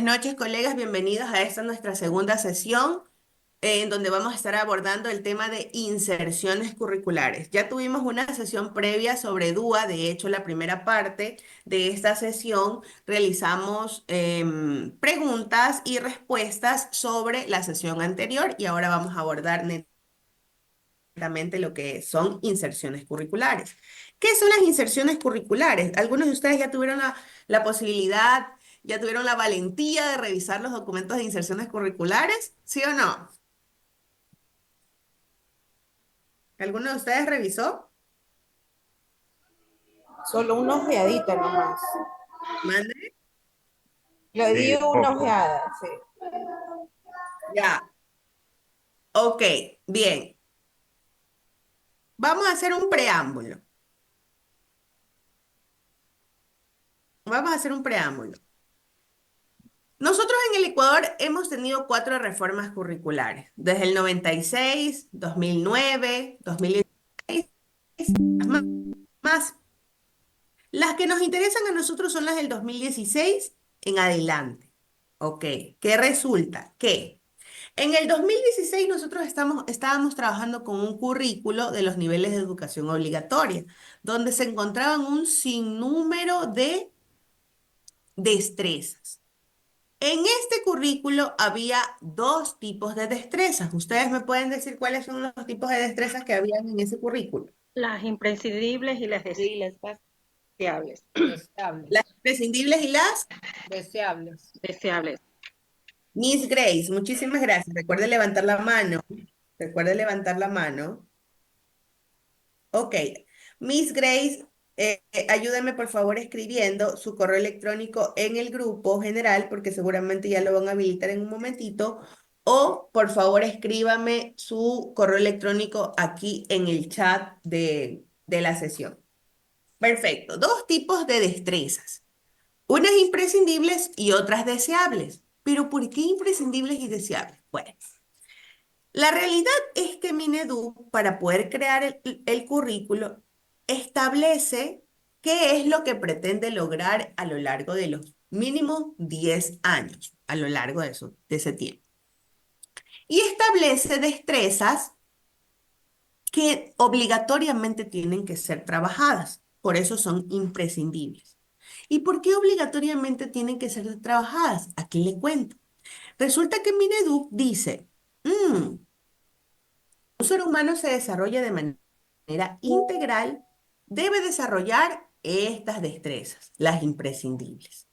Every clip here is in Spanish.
noches, colegas. Bienvenidos a esta nuestra segunda sesión en donde vamos a estar abordando el tema de inserciones curriculares. Ya tuvimos una sesión previa sobre DUA. De hecho, la primera parte de esta sesión realizamos preguntas y respuestas sobre la sesión anterior y ahora vamos a abordar lo que son inserciones curriculares. ¿Qué son las inserciones curriculares? Algunos de ustedes ya tuvieron la posibilidad, ya tuvieron la valentía de revisar los documentos de inserciones curriculares, ¿sí o no? ¿Alguno de ustedes revisó? Solo una ojeadita nomás. Mande. Le di Sí, una poco. ojeada, sí. Ya. Ok, bien. Vamos a hacer un preámbulo. Vamos a hacer un preámbulo. Nosotros en el Ecuador hemos tenido cuatro reformas curriculares, desde el 96, 2009, 2016, más. Las que nos interesan a nosotros son las del 2016 en adelante. Ok, ¿qué resulta? Que en el 2016 nosotros estábamos trabajando con un currículo de los niveles de educación obligatoria, donde se encontraban un sinnúmero de destrezas. En este currículo había dos tipos de destrezas. ¿Ustedes me pueden decir cuáles son los tipos de destrezas que habían en ese currículo? Las imprescindibles y las deseables. Las Deseables. imprescindibles y las... Deseables. Deseables. Miss Grace, muchísimas gracias. Recuerde levantar la mano. Recuerde levantar la mano. Ok. Miss Grace, ayúdame por favor escribiendo su correo electrónico en el grupo general, porque seguramente ya lo van a habilitar en un momentito. O por favor escríbame su correo electrónico aquí en el chat de la sesión. Perfecto. Dos tipos de destrezas. Unas imprescindibles y otras deseables. ¿Pero por qué imprescindibles y deseables? Bueno. La realidad es que Minedu, para poder crear el currículo, establece qué es lo que pretende lograr a lo largo de los mínimo 10 años, a lo largo de ese tiempo. Y establece destrezas que obligatoriamente tienen que ser trabajadas, por eso son imprescindibles. ¿Y por qué obligatoriamente tienen que ser trabajadas? Aquí le cuento. Resulta que Minedu dice, "Mm, un ser humano se desarrolla de manera integral, debe desarrollar estas destrezas, las imprescindibles.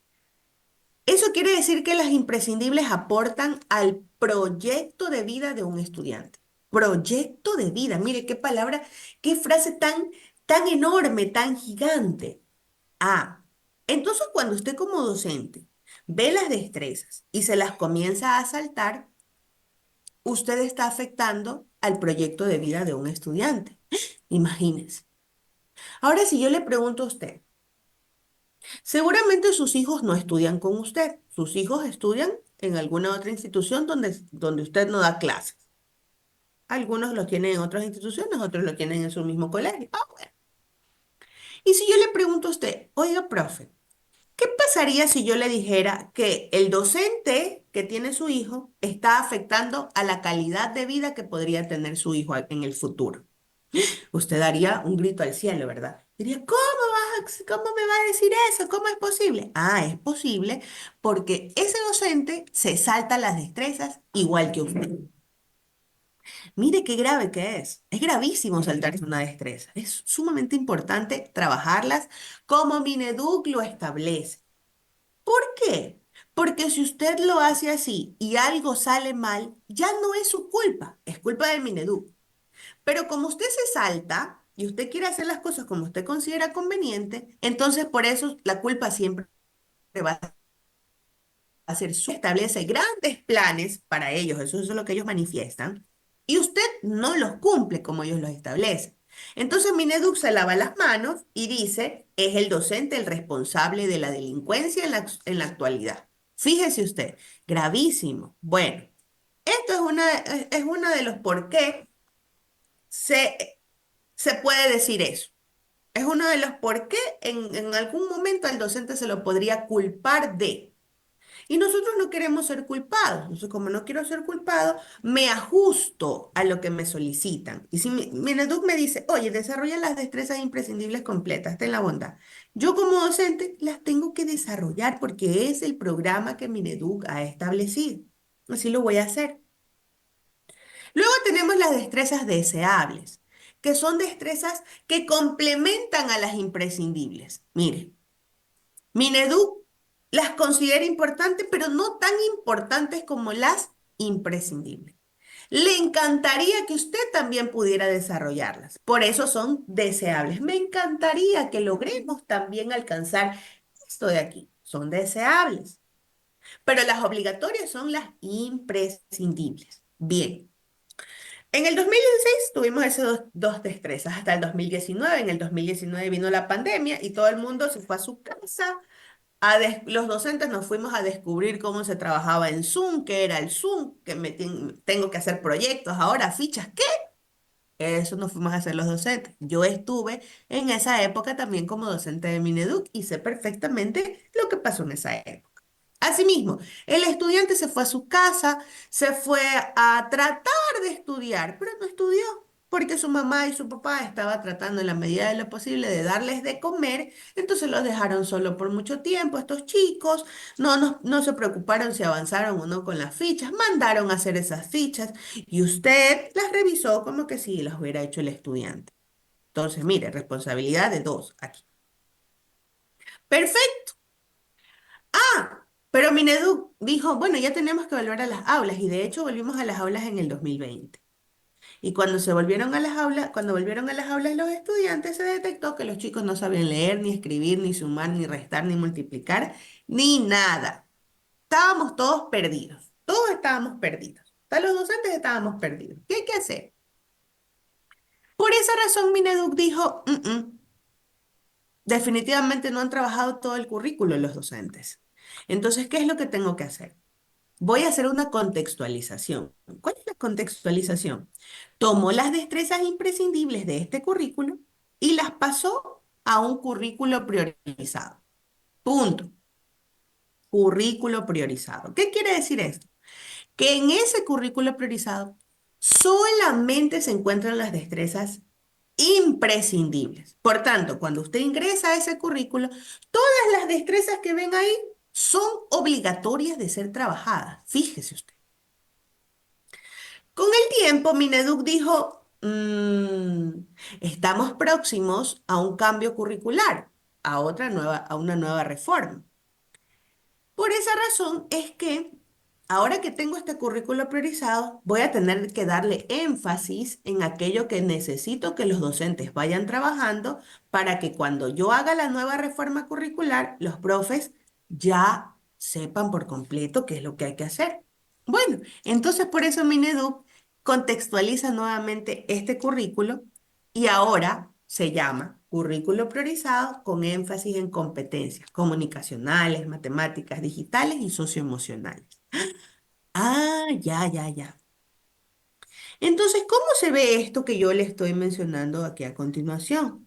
Eso quiere decir que las imprescindibles aportan al proyecto de vida de un estudiante. Proyecto de vida, mire qué palabra, qué frase tan enorme, tan gigante. Ah, entonces cuando usted como docente ve las destrezas y se las comienza a saltar, usted está afectando al proyecto de vida de un estudiante. Imagínense. Ahora, si yo le pregunto a usted, seguramente sus hijos no estudian con usted. Sus hijos estudian en alguna otra institución donde usted no da clases. Algunos lo tienen en otras instituciones, otros lo tienen en su mismo colegio. Ah, bueno. Y si yo le pregunto a usted, oiga, profe, ¿qué pasaría si yo le dijera que el docente que tiene su hijo está afectando a la calidad de vida que podría tener su hijo en el futuro? Usted daría un grito al cielo, ¿verdad? Diría, ¿cómo me va a decir eso? ¿Cómo es posible? Ah, es posible porque ese docente se salta las destrezas igual que usted. Mire qué grave que es. Es gravísimo saltarse una destreza. Es sumamente importante trabajarlas como Mineduc lo establece. ¿Por qué? Porque si usted lo hace así y algo sale mal, ya no es su culpa, es culpa del Mineduc. Pero como usted se salta y usted quiere hacer las cosas como usted considera conveniente, entonces por eso la culpa siempre va a ser su. Establece grandes planes para ellos, eso es lo que ellos manifiestan, y usted no los cumple como ellos los establecen. Entonces Mineduc se lava las manos y dice, es el docente el responsable de la delincuencia en la actualidad. Fíjese usted, gravísimo. Bueno, esto es uno de los por qué se puede decir eso. Es uno de los por qué en algún momento al docente se lo podría culpar de. Y nosotros no queremos ser culpados. Entonces, como no quiero ser culpado, me ajusto a lo que me solicitan. Y si Mineduc me dice, oye, desarrolla las destrezas imprescindibles completas, ten la bondad. Yo como docente las tengo que desarrollar porque es el programa que Mineduc ha establecido. Así lo voy a hacer. Luego tenemos las destrezas deseables, que son destrezas que complementan a las imprescindibles. Mire, Mineduc las considera importantes, pero no tan importantes como las imprescindibles. Le encantaría que usted también pudiera desarrollarlas. Por eso son deseables. Me encantaría que logremos también alcanzar esto de aquí. Son deseables. Pero las obligatorias son las imprescindibles. Bien. En el 2016 tuvimos esas dos destrezas hasta el 2019. En el 2019 vino la pandemia y todo el mundo se fue a su casa. Los docentes nos fuimos a descubrir cómo se trabajaba en Zoom, qué era el Zoom, que tengo que hacer proyectos, ahora fichas, ¿qué? Eso nos fuimos a hacer los docentes. Yo estuve en esa época también como docente de Mineduc y sé perfectamente lo que pasó en esa época. Asimismo, el estudiante se fue a su casa, se fue a tratar de estudiar, pero no estudió porque su mamá y su papá estaban tratando en la medida de lo posible de darles de comer, entonces los dejaron solo por mucho tiempo. Estos chicos no se preocuparon si avanzaron o no con las fichas, mandaron a hacer esas fichas y usted las revisó como que si las hubiera hecho el estudiante. Entonces, mire, responsabilidad de dos aquí. Perfecto. Pero Mineduc dijo, bueno, ya tenemos que volver a las aulas y de hecho volvimos a las aulas en el 2020. Y cuando se volvieron a las aulas, cuando volvieron a las aulas los estudiantes, se detectó que los chicos no sabían leer, ni escribir, ni sumar, ni restar, ni multiplicar, ni nada. Estábamos todos perdidos. Todos estábamos perdidos. Hasta los docentes estábamos perdidos. ¿Qué hay que hacer? Por esa razón, Mineduc dijo, definitivamente no han trabajado todo el currículo los docentes. Entonces, ¿qué es lo que tengo que hacer? Voy a hacer una contextualización. ¿Cuál es la contextualización? Tomo las destrezas imprescindibles de este currículo y las paso a un currículo priorizado. Punto. Currículo priorizado. ¿Qué quiere decir esto? Que en ese currículo priorizado solamente se encuentran las destrezas imprescindibles. Por tanto, cuando usted ingresa a ese currículo, todas las destrezas que ven ahí son obligatorias de ser trabajadas. Fíjese usted. Con el tiempo, Mineduc dijo, estamos próximos a un cambio curricular, a una nueva reforma. Por esa razón es que ahora que tengo este currículo priorizado, voy a tener que darle énfasis en aquello que necesito que los docentes vayan trabajando para que cuando yo haga la nueva reforma curricular, los profes ya sepan por completo qué es lo que hay que hacer. Bueno, entonces por eso Mineduc contextualiza nuevamente este currículo y ahora se llama currículo priorizado con énfasis en competencias comunicacionales, matemáticas, digitales y socioemocionales. Ah, ya, ya, ya. Entonces, ¿cómo se ve esto que yo le estoy mencionando aquí a continuación?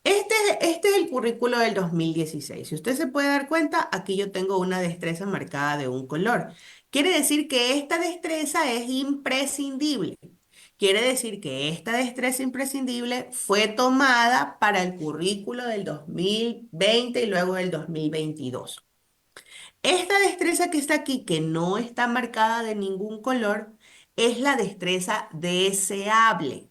Este es el currículo del 2016. Si usted se puede dar cuenta, aquí yo tengo una destreza marcada de un color. Quiere decir que esta destreza es imprescindible. Quiere decir que esta destreza imprescindible fue tomada para el currículo del 2020 y luego del 2022. Esta destreza que está aquí, que no está marcada de ningún color, es la destreza deseable.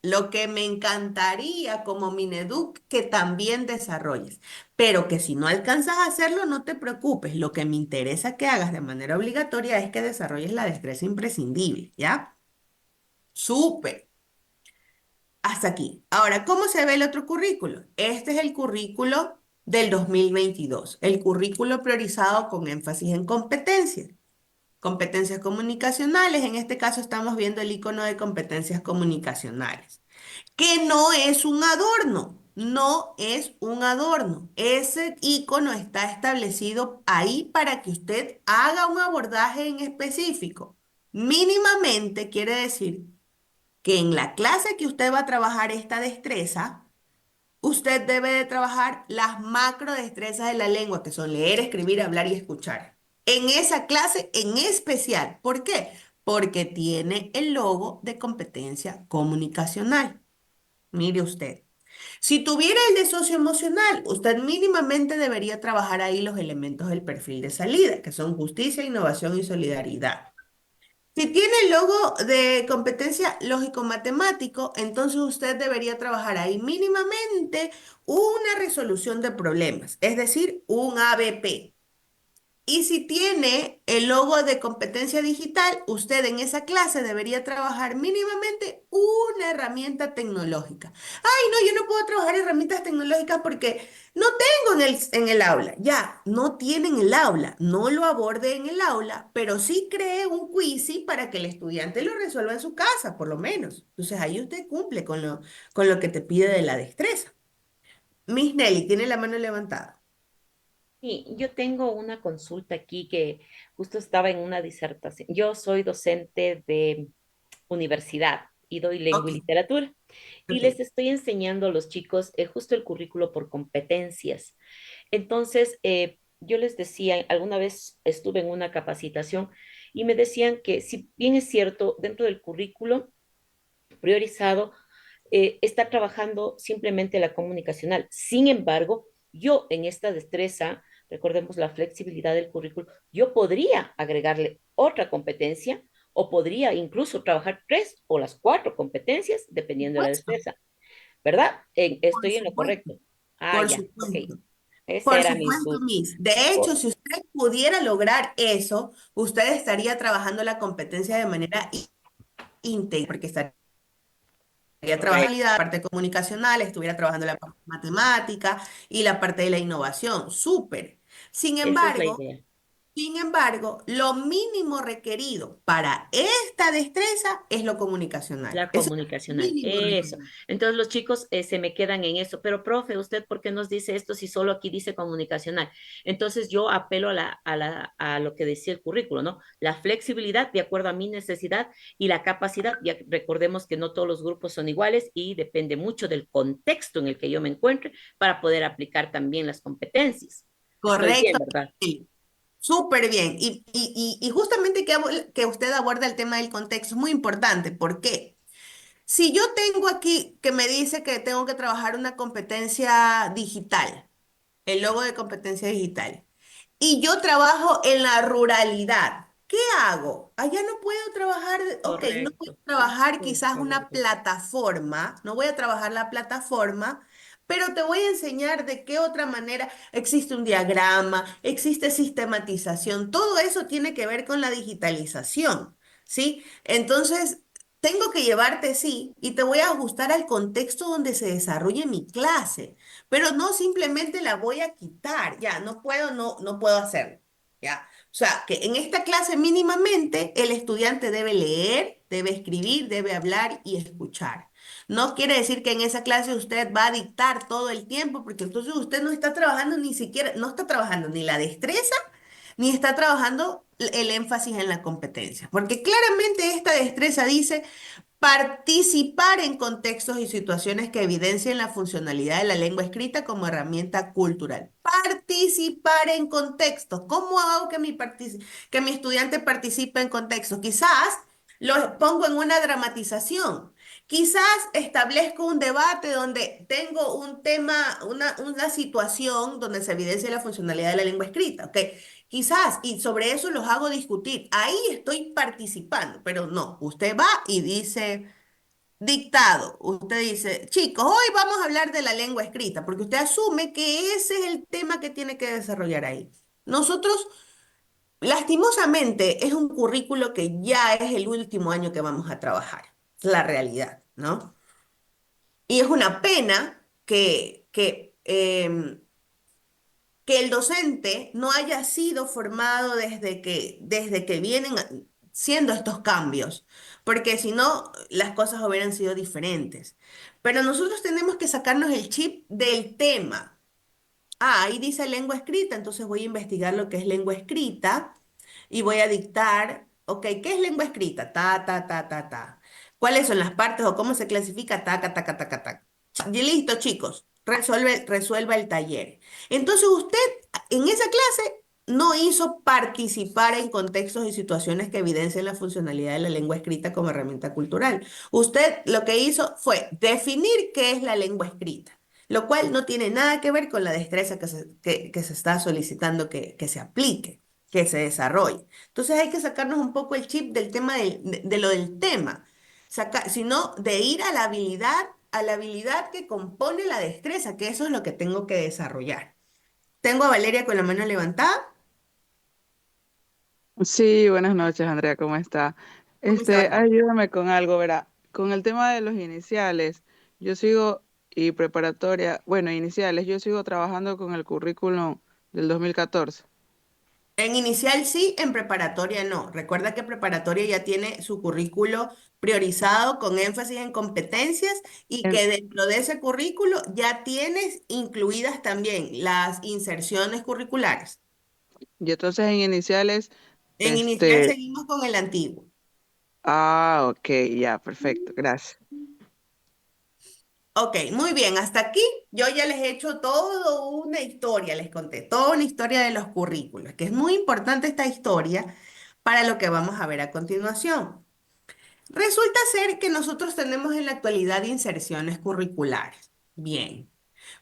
Lo que me encantaría como Mineduc que también desarrolles, pero que si no alcanzas a hacerlo, no te preocupes. Lo que me interesa que hagas de manera obligatoria es que desarrolles la destreza imprescindible, ¿ya? Súper. Hasta aquí. Ahora, ¿cómo se ve el otro currículo? Este es el currículo del 2022, el currículo priorizado con énfasis en competencias. Competencias comunicacionales, en este caso estamos viendo el icono de competencias comunicacionales, que no es un adorno, no es un adorno. Ese icono está establecido ahí para que usted haga un abordaje en específico. Mínimamente quiere decir que en la clase que usted va a trabajar esta destreza, usted debe de trabajar las macro destrezas de la lengua, que son leer, escribir, hablar y escuchar. en esa clase en especial. ¿Por qué? Porque tiene el logo de competencia comunicacional. Mire usted. Si tuviera el de socioemocional, usted mínimamente debería trabajar ahí los elementos del perfil de salida, que son justicia, innovación y solidaridad. Si tiene el logo de competencia lógico-matemático, entonces usted debería trabajar ahí mínimamente una resolución de problemas, es decir, un ABP. Y si tiene el logo de competencia digital, usted en esa clase debería trabajar mínimamente una herramienta tecnológica. Ay, no, yo no puedo trabajar herramientas tecnológicas porque no tengo en el aula. Ya, no tiene en el aula, no lo aborde en el aula, pero sí cree un quizy para que el estudiante lo resuelva en su casa, por lo menos. Entonces ahí usted cumple con lo que te pide de la destreza. Miss Nelly, tiene la mano levantada. Sí, yo tengo una consulta aquí que justo estaba en una disertación. Yo soy docente de universidad y doy lengua Ok, y literatura y les ok. estoy enseñando a los chicos justo el currículo por competencias. Entonces, yo les decía, alguna vez estuve en una capacitación y me decían que si bien es cierto, dentro del currículo priorizado está trabajando simplemente la comunicacional. Sin embargo, yo en esta destreza, recordemos la flexibilidad del currículo, yo podría agregarle otra competencia o podría incluso trabajar tres o las cuatro competencias dependiendo de la Supuesto, destreza, ¿verdad? por Estoy en lo supuesto. correcto. Ah, Por ya, ok. supuesto, Esa por era mi supuesto, duda. Miss. De hecho, O- si usted pudiera lograr eso, usted estaría trabajando la competencia de manera íntegra, porque estaría trabajando correcto. la parte comunicacional, estuviera trabajando la parte matemática y la parte de la innovación. Súper. Sin Esa es la embargo, idea. sin embargo, lo mínimo requerido para esta destreza es lo comunicacional. La Eso es lo comunicacional, mínimo eso. requerido. Entonces los chicos se me quedan en eso, pero profe, ¿usted por qué nos dice esto si solo aquí dice comunicacional? Entonces yo apelo a lo que decía el currículo, ¿no? La flexibilidad de acuerdo a mi necesidad y la capacidad, ya recordemos que no todos los grupos son iguales y depende mucho del contexto en el que yo me encuentre para poder aplicar también las competencias. Estoy bien, Correcto. ¿verdad? Sí. Súper bien. Y justamente que usted aborda el tema del contexto es muy importante. ¿Por qué? Si yo tengo aquí que me dice que tengo que trabajar una competencia digital, el logo de competencia digital, y yo trabajo en la ruralidad, ¿qué hago? Allá no puedo trabajar, ok, no voy Correcto. a trabajar quizás una Correcto. plataforma, no voy a trabajar la plataforma, pero te voy a enseñar de qué otra manera existe un diagrama, existe sistematización, todo eso tiene que ver con la digitalización, ¿sí? Entonces, tengo que llevarte, sí, y te voy a ajustar al contexto donde se desarrolle mi clase, pero no simplemente la voy a quitar, ya, no puedo, no puedo hacerlo, ya. O sea, que en esta clase mínimamente el estudiante debe leer, debe escribir, debe hablar y escuchar. No quiere decir que en esa clase usted va a dictar todo el tiempo, porque entonces usted no está trabajando ni siquiera, no está trabajando ni la destreza, ni está trabajando el énfasis en la competencia, porque claramente esta destreza dice participar en contextos y situaciones que evidencien la funcionalidad de la lengua escrita como herramienta cultural. Participar en contextos. ¿Cómo hago que mi estudiante participe en contextos? Quizás lo pongo en una dramatización. Quizás establezco un debate donde tengo un tema, una situación donde se evidencia la funcionalidad de la lengua escrita. ¿Ok? Quizás, y sobre eso los hago discutir. Ahí estoy participando, pero no, usted va y dice, dictado, usted dice, chicos, hoy vamos a hablar de la lengua escrita, porque usted asume que ese es el tema que tiene que desarrollar ahí. Nosotros, lastimosamente, es un currículo que ya es el último año que vamos a trabajar, es la realidad, ¿no? Y es una pena que el docente no haya sido formado desde que vienen siendo estos cambios, porque si no, las cosas hubieran sido diferentes. Pero nosotros tenemos que sacarnos el chip del tema. Ah, ahí dice lengua escrita, entonces voy a investigar lo que es lengua escrita y voy a dictar, ok, ¿qué es lengua escrita? Ta, ta, ta, ta, ta. ¿Cuáles son las partes o cómo se clasifica? Taca, taca, taca, taca. Y listo, chicos, resuelva el taller. Entonces usted en esa clase no hizo participar en contextos y situaciones que evidencien la funcionalidad de la lengua escrita como herramienta cultural. Usted lo que hizo fue definir qué es la lengua escrita, lo cual no tiene nada que ver con la destreza que se está solicitando que se aplique, que se desarrolle. Entonces hay que sacarnos un poco el chip del tema de lo del tema, sino de ir a la habilidad que compone la destreza, que eso es lo que tengo que desarrollar. Tengo a Valeria con la mano levantada. Sí, buenas noches, Andrea, ¿cómo está? ¿Cómo está, Valeria? Ayúdame con algo, verá. Con el tema de los iniciales, yo sigo, y preparatoria, bueno, iniciales, yo sigo trabajando con el currículum del 2014. En inicial sí, en preparatoria no. Recuerda que preparatoria ya tiene su currículo priorizado con énfasis en competencias y En- que dentro de ese currículo ya tienes incluidas también las inserciones curriculares. y entonces en iniciales, En inicial este, seguimos con el antiguo. ok, ya, perfecto, gracias. Ok, muy bien, hasta aquí yo ya les he hecho toda una historia, les conté toda una historia de los currículos, que es muy importante esta historia para lo que vamos a ver a continuación. Resulta ser que nosotros tenemos en la actualidad inserciones curriculares. Bien,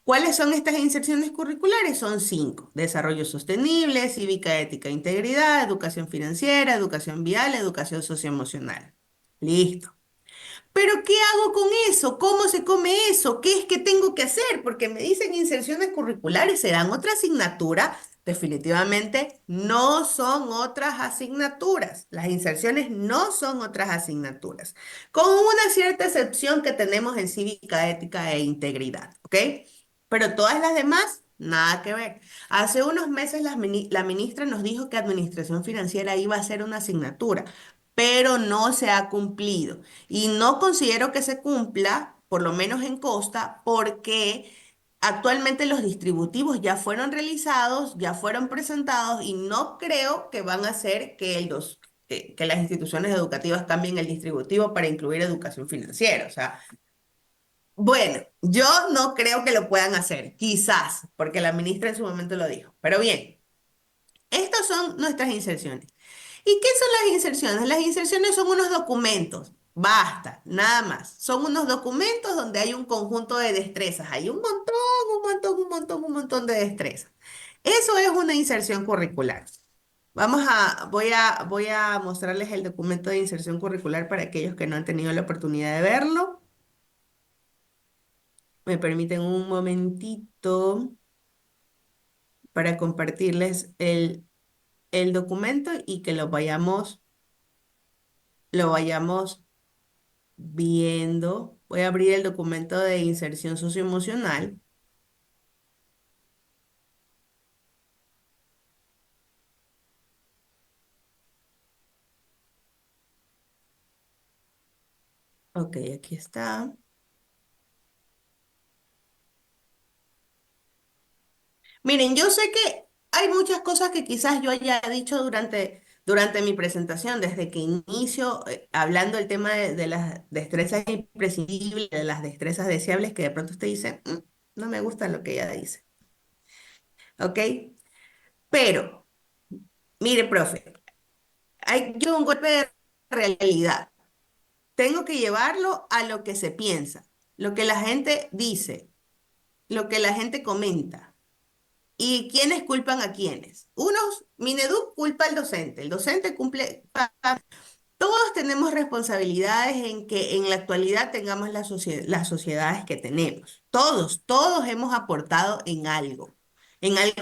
¿cuáles son estas inserciones curriculares? Son cinco: desarrollo sostenible, cívica, ética, e integridad, educación financiera, educación vial, educación socioemocional. Listo. Pero ¿qué hago con eso? ¿Cómo se come eso? ¿Qué es que tengo que hacer? Porque me dicen inserciones curriculares, ¿serán otra asignatura? Definitivamente no son otras asignaturas. Las inserciones no son otras asignaturas, con una cierta excepción que tenemos en cívica, ética e integridad, ¿ok? Pero todas las demás, nada que ver. Hace unos meses la ministra nos dijo que administración financiera iba a ser una asignatura, pero no se ha cumplido. Y no considero que se cumpla, por lo menos en Costa, porque actualmente los distributivos ya fueron realizados, ya fueron presentados y no creo que van a hacer que las instituciones educativas cambien el distributivo para incluir educación financiera. O sea, bueno, yo no creo que lo puedan hacer, quizás, porque la ministra en su momento lo dijo. Pero bien, estas son nuestras inserciones. ¿Y qué son las inserciones? Las inserciones son unos documentos, basta, nada más. Son unos documentos donde hay un conjunto de destrezas, hay un montón de destrezas. Eso es una inserción curricular. Voy a mostrarles el documento de inserción curricular para aquellos que no han tenido la oportunidad de verlo. Me permiten un momentito para compartirles el documento y que lo vayamos viendo. Voy a abrir el documento de inserción socioemocional. Ok, aquí está. Miren, yo sé que hay muchas cosas que quizás yo haya dicho durante mi presentación, desde que inicio hablando el tema de las destrezas imprescindibles, de las destrezas deseables, que de pronto usted dice, "Mm, no me gusta lo que ella dice". ¿Ok? Pero, mire, profe, yo un golpe de realidad. Tengo que llevarlo a lo que se piensa, lo que la gente dice, lo que la gente comenta. ¿Y quiénes culpan a quiénes? Mineduc culpa al docente, el docente cumple. Todos tenemos responsabilidades en que en la actualidad tengamos las sociedades que tenemos. Todos hemos aportado en algo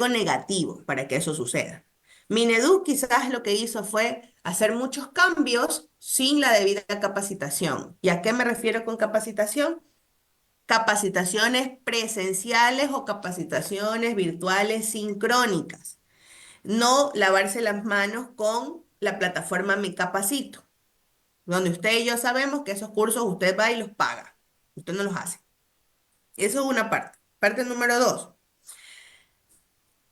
negativo para que eso suceda. Mineduc quizás lo que hizo fue hacer muchos cambios sin la debida capacitación. ¿Y a qué me refiero con capacitación? Capacitaciones presenciales o capacitaciones virtuales sincrónicas. No lavarse las manos con la plataforma Mi Capacito, donde usted y yo sabemos que esos cursos usted va y los paga. Usted no los hace. Eso es una parte. Parte número dos.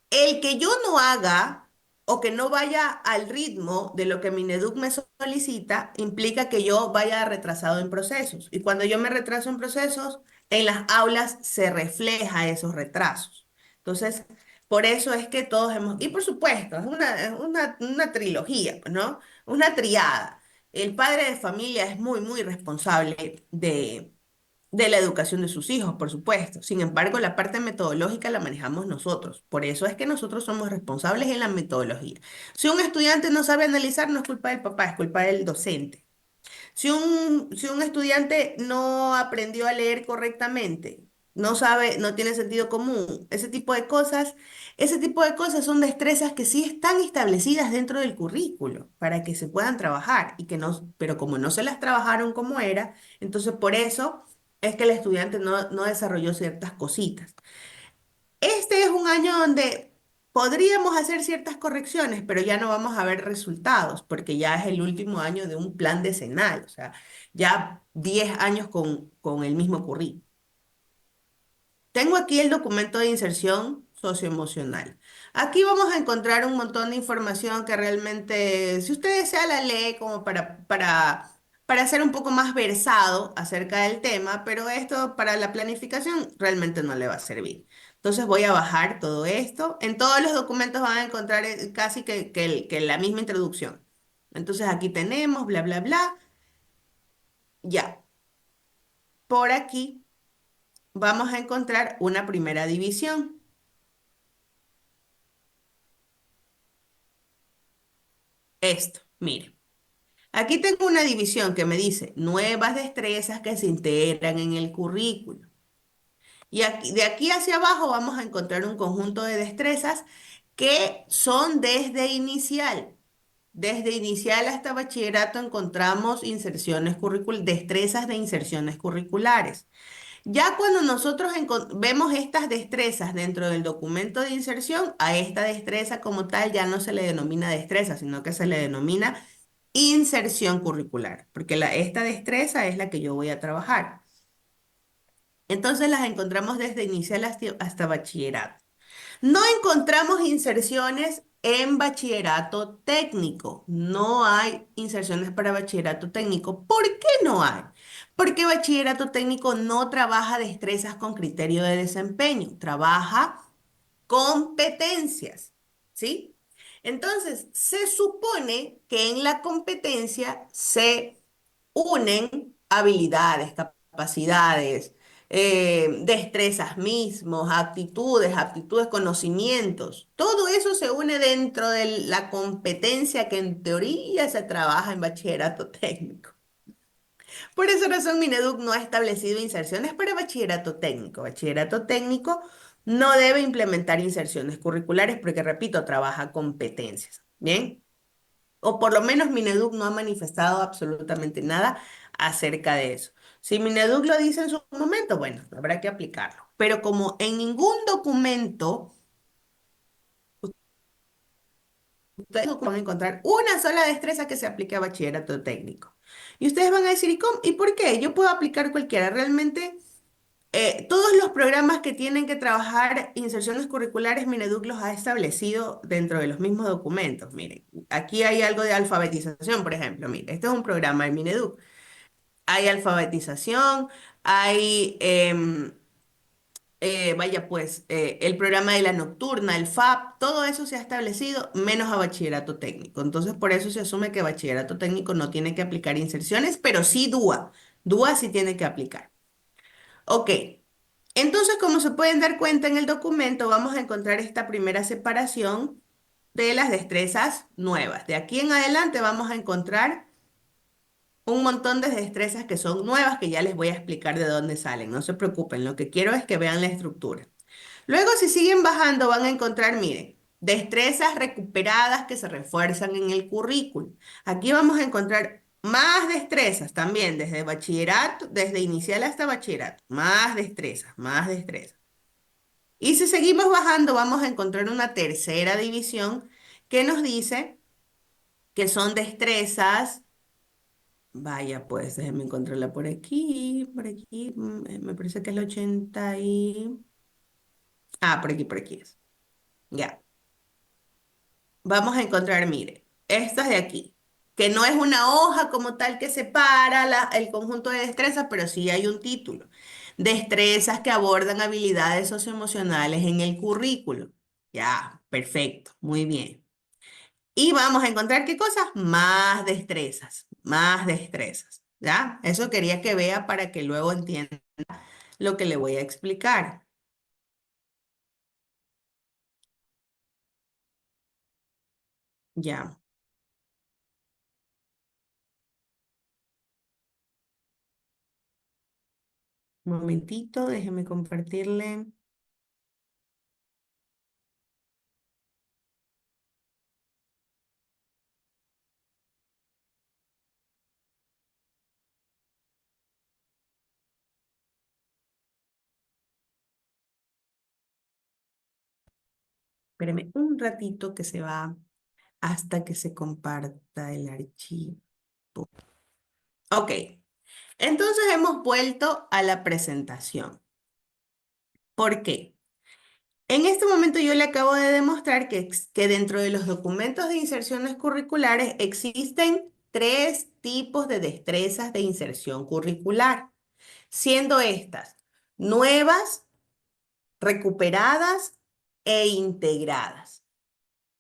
El que yo no haga o que no vaya al ritmo de lo que Mineduc me solicita implica que yo vaya retrasado en procesos. Y cuando yo me retraso en procesos, en las aulas se refleja esos retrasos. Entonces, Por eso es que todos hemos, y por supuesto, es una trilogía, pues, ¿no? Una triada. El padre de familia es muy, muy responsable de la educación de sus hijos, por supuesto. Sin embargo, la parte metodológica la manejamos nosotros. Por eso es que nosotros somos responsables en la metodología. Si un estudiante no sabe analizar, no es culpa del papá, es culpa del docente. Si un estudiante no aprendió a leer correctamente, no sabe, no tiene sentido común, ese tipo de cosas son destrezas que sí están establecidas dentro del currículo para que se puedan trabajar y que no, pero como no se las trabajaron como era, entonces por eso es que el estudiante no desarrolló ciertas cositas. Este es un año donde podríamos hacer ciertas correcciones, pero ya no vamos a ver resultados, porque ya es el último año de un plan decenal, o sea, ya 10 años con el mismo currículum. Tengo aquí el documento de inserción socioemocional. Aquí vamos a encontrar un montón de información que realmente, si usted desea, la lee como para ser un poco más versado acerca del tema, pero esto para la planificación realmente no le va a servir. Entonces voy a bajar todo esto. En todos los documentos van a encontrar casi que la misma introducción. Entonces aquí tenemos, bla, bla, bla. Ya, por aquí vamos a encontrar una primera división. Esto, mire. Aquí tengo una división que me dice nuevas destrezas que se integran en el currículo. Y aquí, de aquí hacia abajo vamos a encontrar un conjunto de destrezas que son desde inicial. Desde inicial hasta bachillerato encontramos destrezas de inserciones curriculares. Ya cuando nosotros vemos estas destrezas dentro del documento de inserción, a esta destreza como tal ya no se le denomina destreza, sino que se le denomina inserción curricular, porque esta destreza es la que yo voy a trabajar. Entonces las encontramos desde inicial hasta bachillerato. No encontramos inserciones en bachillerato técnico. No hay inserciones para bachillerato técnico. ¿Por qué no hay? Porque bachillerato técnico no trabaja destrezas con criterio de desempeño, trabaja competencias, ¿sí? Entonces, se supone que en la competencia se unen habilidades, capacidades, destrezas mismos, aptitudes, conocimientos. Todo eso se une dentro de la competencia que en teoría se trabaja en bachillerato técnico. Por esa razón, Mineduc no ha establecido inserciones para bachillerato técnico. Bachillerato técnico no debe implementar inserciones curriculares porque, repito, trabaja competencias. ¿Bien? O por lo menos Mineduc no ha manifestado absolutamente nada acerca de eso. Si Mineduc lo dice en su momento, bueno, habrá que aplicarlo. Pero como en ningún documento ustedes no van a encontrar una sola destreza que se aplique a bachillerato técnico. Y ustedes van a decir, ¿y por qué? Yo puedo aplicar cualquiera. Realmente, todos los programas que tienen que trabajar inserciones curriculares, Mineduc los ha establecido dentro de los mismos documentos. Miren, aquí hay algo de alfabetización, por ejemplo. Miren, este es un programa de Mineduc. Hay alfabetización, hay, vaya pues, el programa de la nocturna, el FAP, todo eso se ha establecido menos a bachillerato técnico. Entonces, por eso se asume que bachillerato técnico no tiene que aplicar inserciones, pero sí DUA. DUA sí tiene que aplicar. Ok, entonces como se pueden dar cuenta en el documento, vamos a encontrar esta primera separación de las destrezas nuevas. De aquí en adelante vamos a encontrar un montón de destrezas que son nuevas que ya les voy a explicar de dónde salen. No se preocupen, lo que quiero es que vean la estructura. Luego, si siguen bajando, van a encontrar, miren, destrezas recuperadas que se refuerzan en el currículum. Aquí vamos a encontrar más destrezas también, desde bachillerato, desde inicial hasta bachillerato. Más destrezas, más destrezas. Y si seguimos bajando, vamos a encontrar una tercera división que nos dice que son destrezas. Vaya, pues déjenme encontrarla por aquí, me parece que es el 80 y... Ah, por aquí es. Ya. Vamos a encontrar, mire, estas de aquí, que no es una hoja como tal que separa el conjunto de destrezas, pero sí hay un título. Destrezas que abordan habilidades socioemocionales en el currículo. Ya, perfecto, muy bien. Y vamos a encontrar qué cosas, más destrezas, ¿ya? Eso quería que vea para que luego entienda lo que le voy a explicar. Ya, un momentito, déjeme compartirle. Espéreme un ratito que se va hasta que se comparta el archivo. Ok, entonces hemos vuelto a la presentación. ¿Por qué? En este momento yo le acabo de demostrar que dentro de los documentos de inserciones curriculares existen tres tipos de destrezas de inserción curricular, siendo estas nuevas, recuperadas e integradas.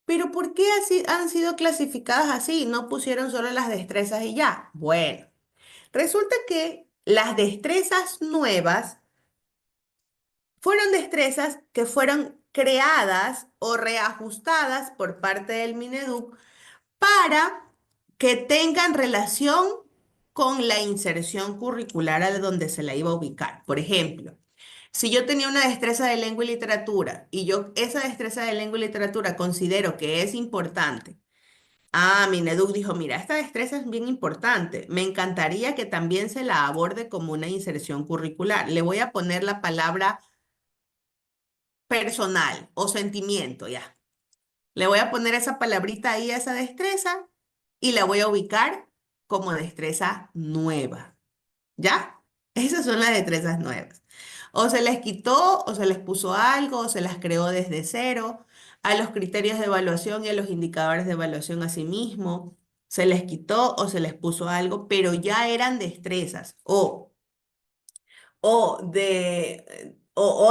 Pero ¿por qué así han sido clasificadas así? No pusieron solo las destrezas y ya. Bueno, resulta que las destrezas nuevas fueron destrezas que fueron creadas o reajustadas por parte del Mineduc para que tengan relación con la inserción curricular a donde se la iba a ubicar. Por ejemplo, si yo tenía una destreza de lengua y literatura y yo esa destreza de lengua y literatura considero que es importante. Mineduc dijo, mira, esta destreza es bien importante. Me encantaría que también se la aborde como una inserción curricular. Le voy a poner la palabra personal o sentimiento, ya. Le voy a poner esa palabrita ahí a esa destreza y la voy a ubicar como destreza nueva, ¿ya? Esas son las destrezas nuevas. O se les quitó, o se les puso algo, o se las creó desde cero. A los criterios de evaluación y a los indicadores de evaluación asimismo, se les quitó o se les puso algo, pero ya eran destrezas. O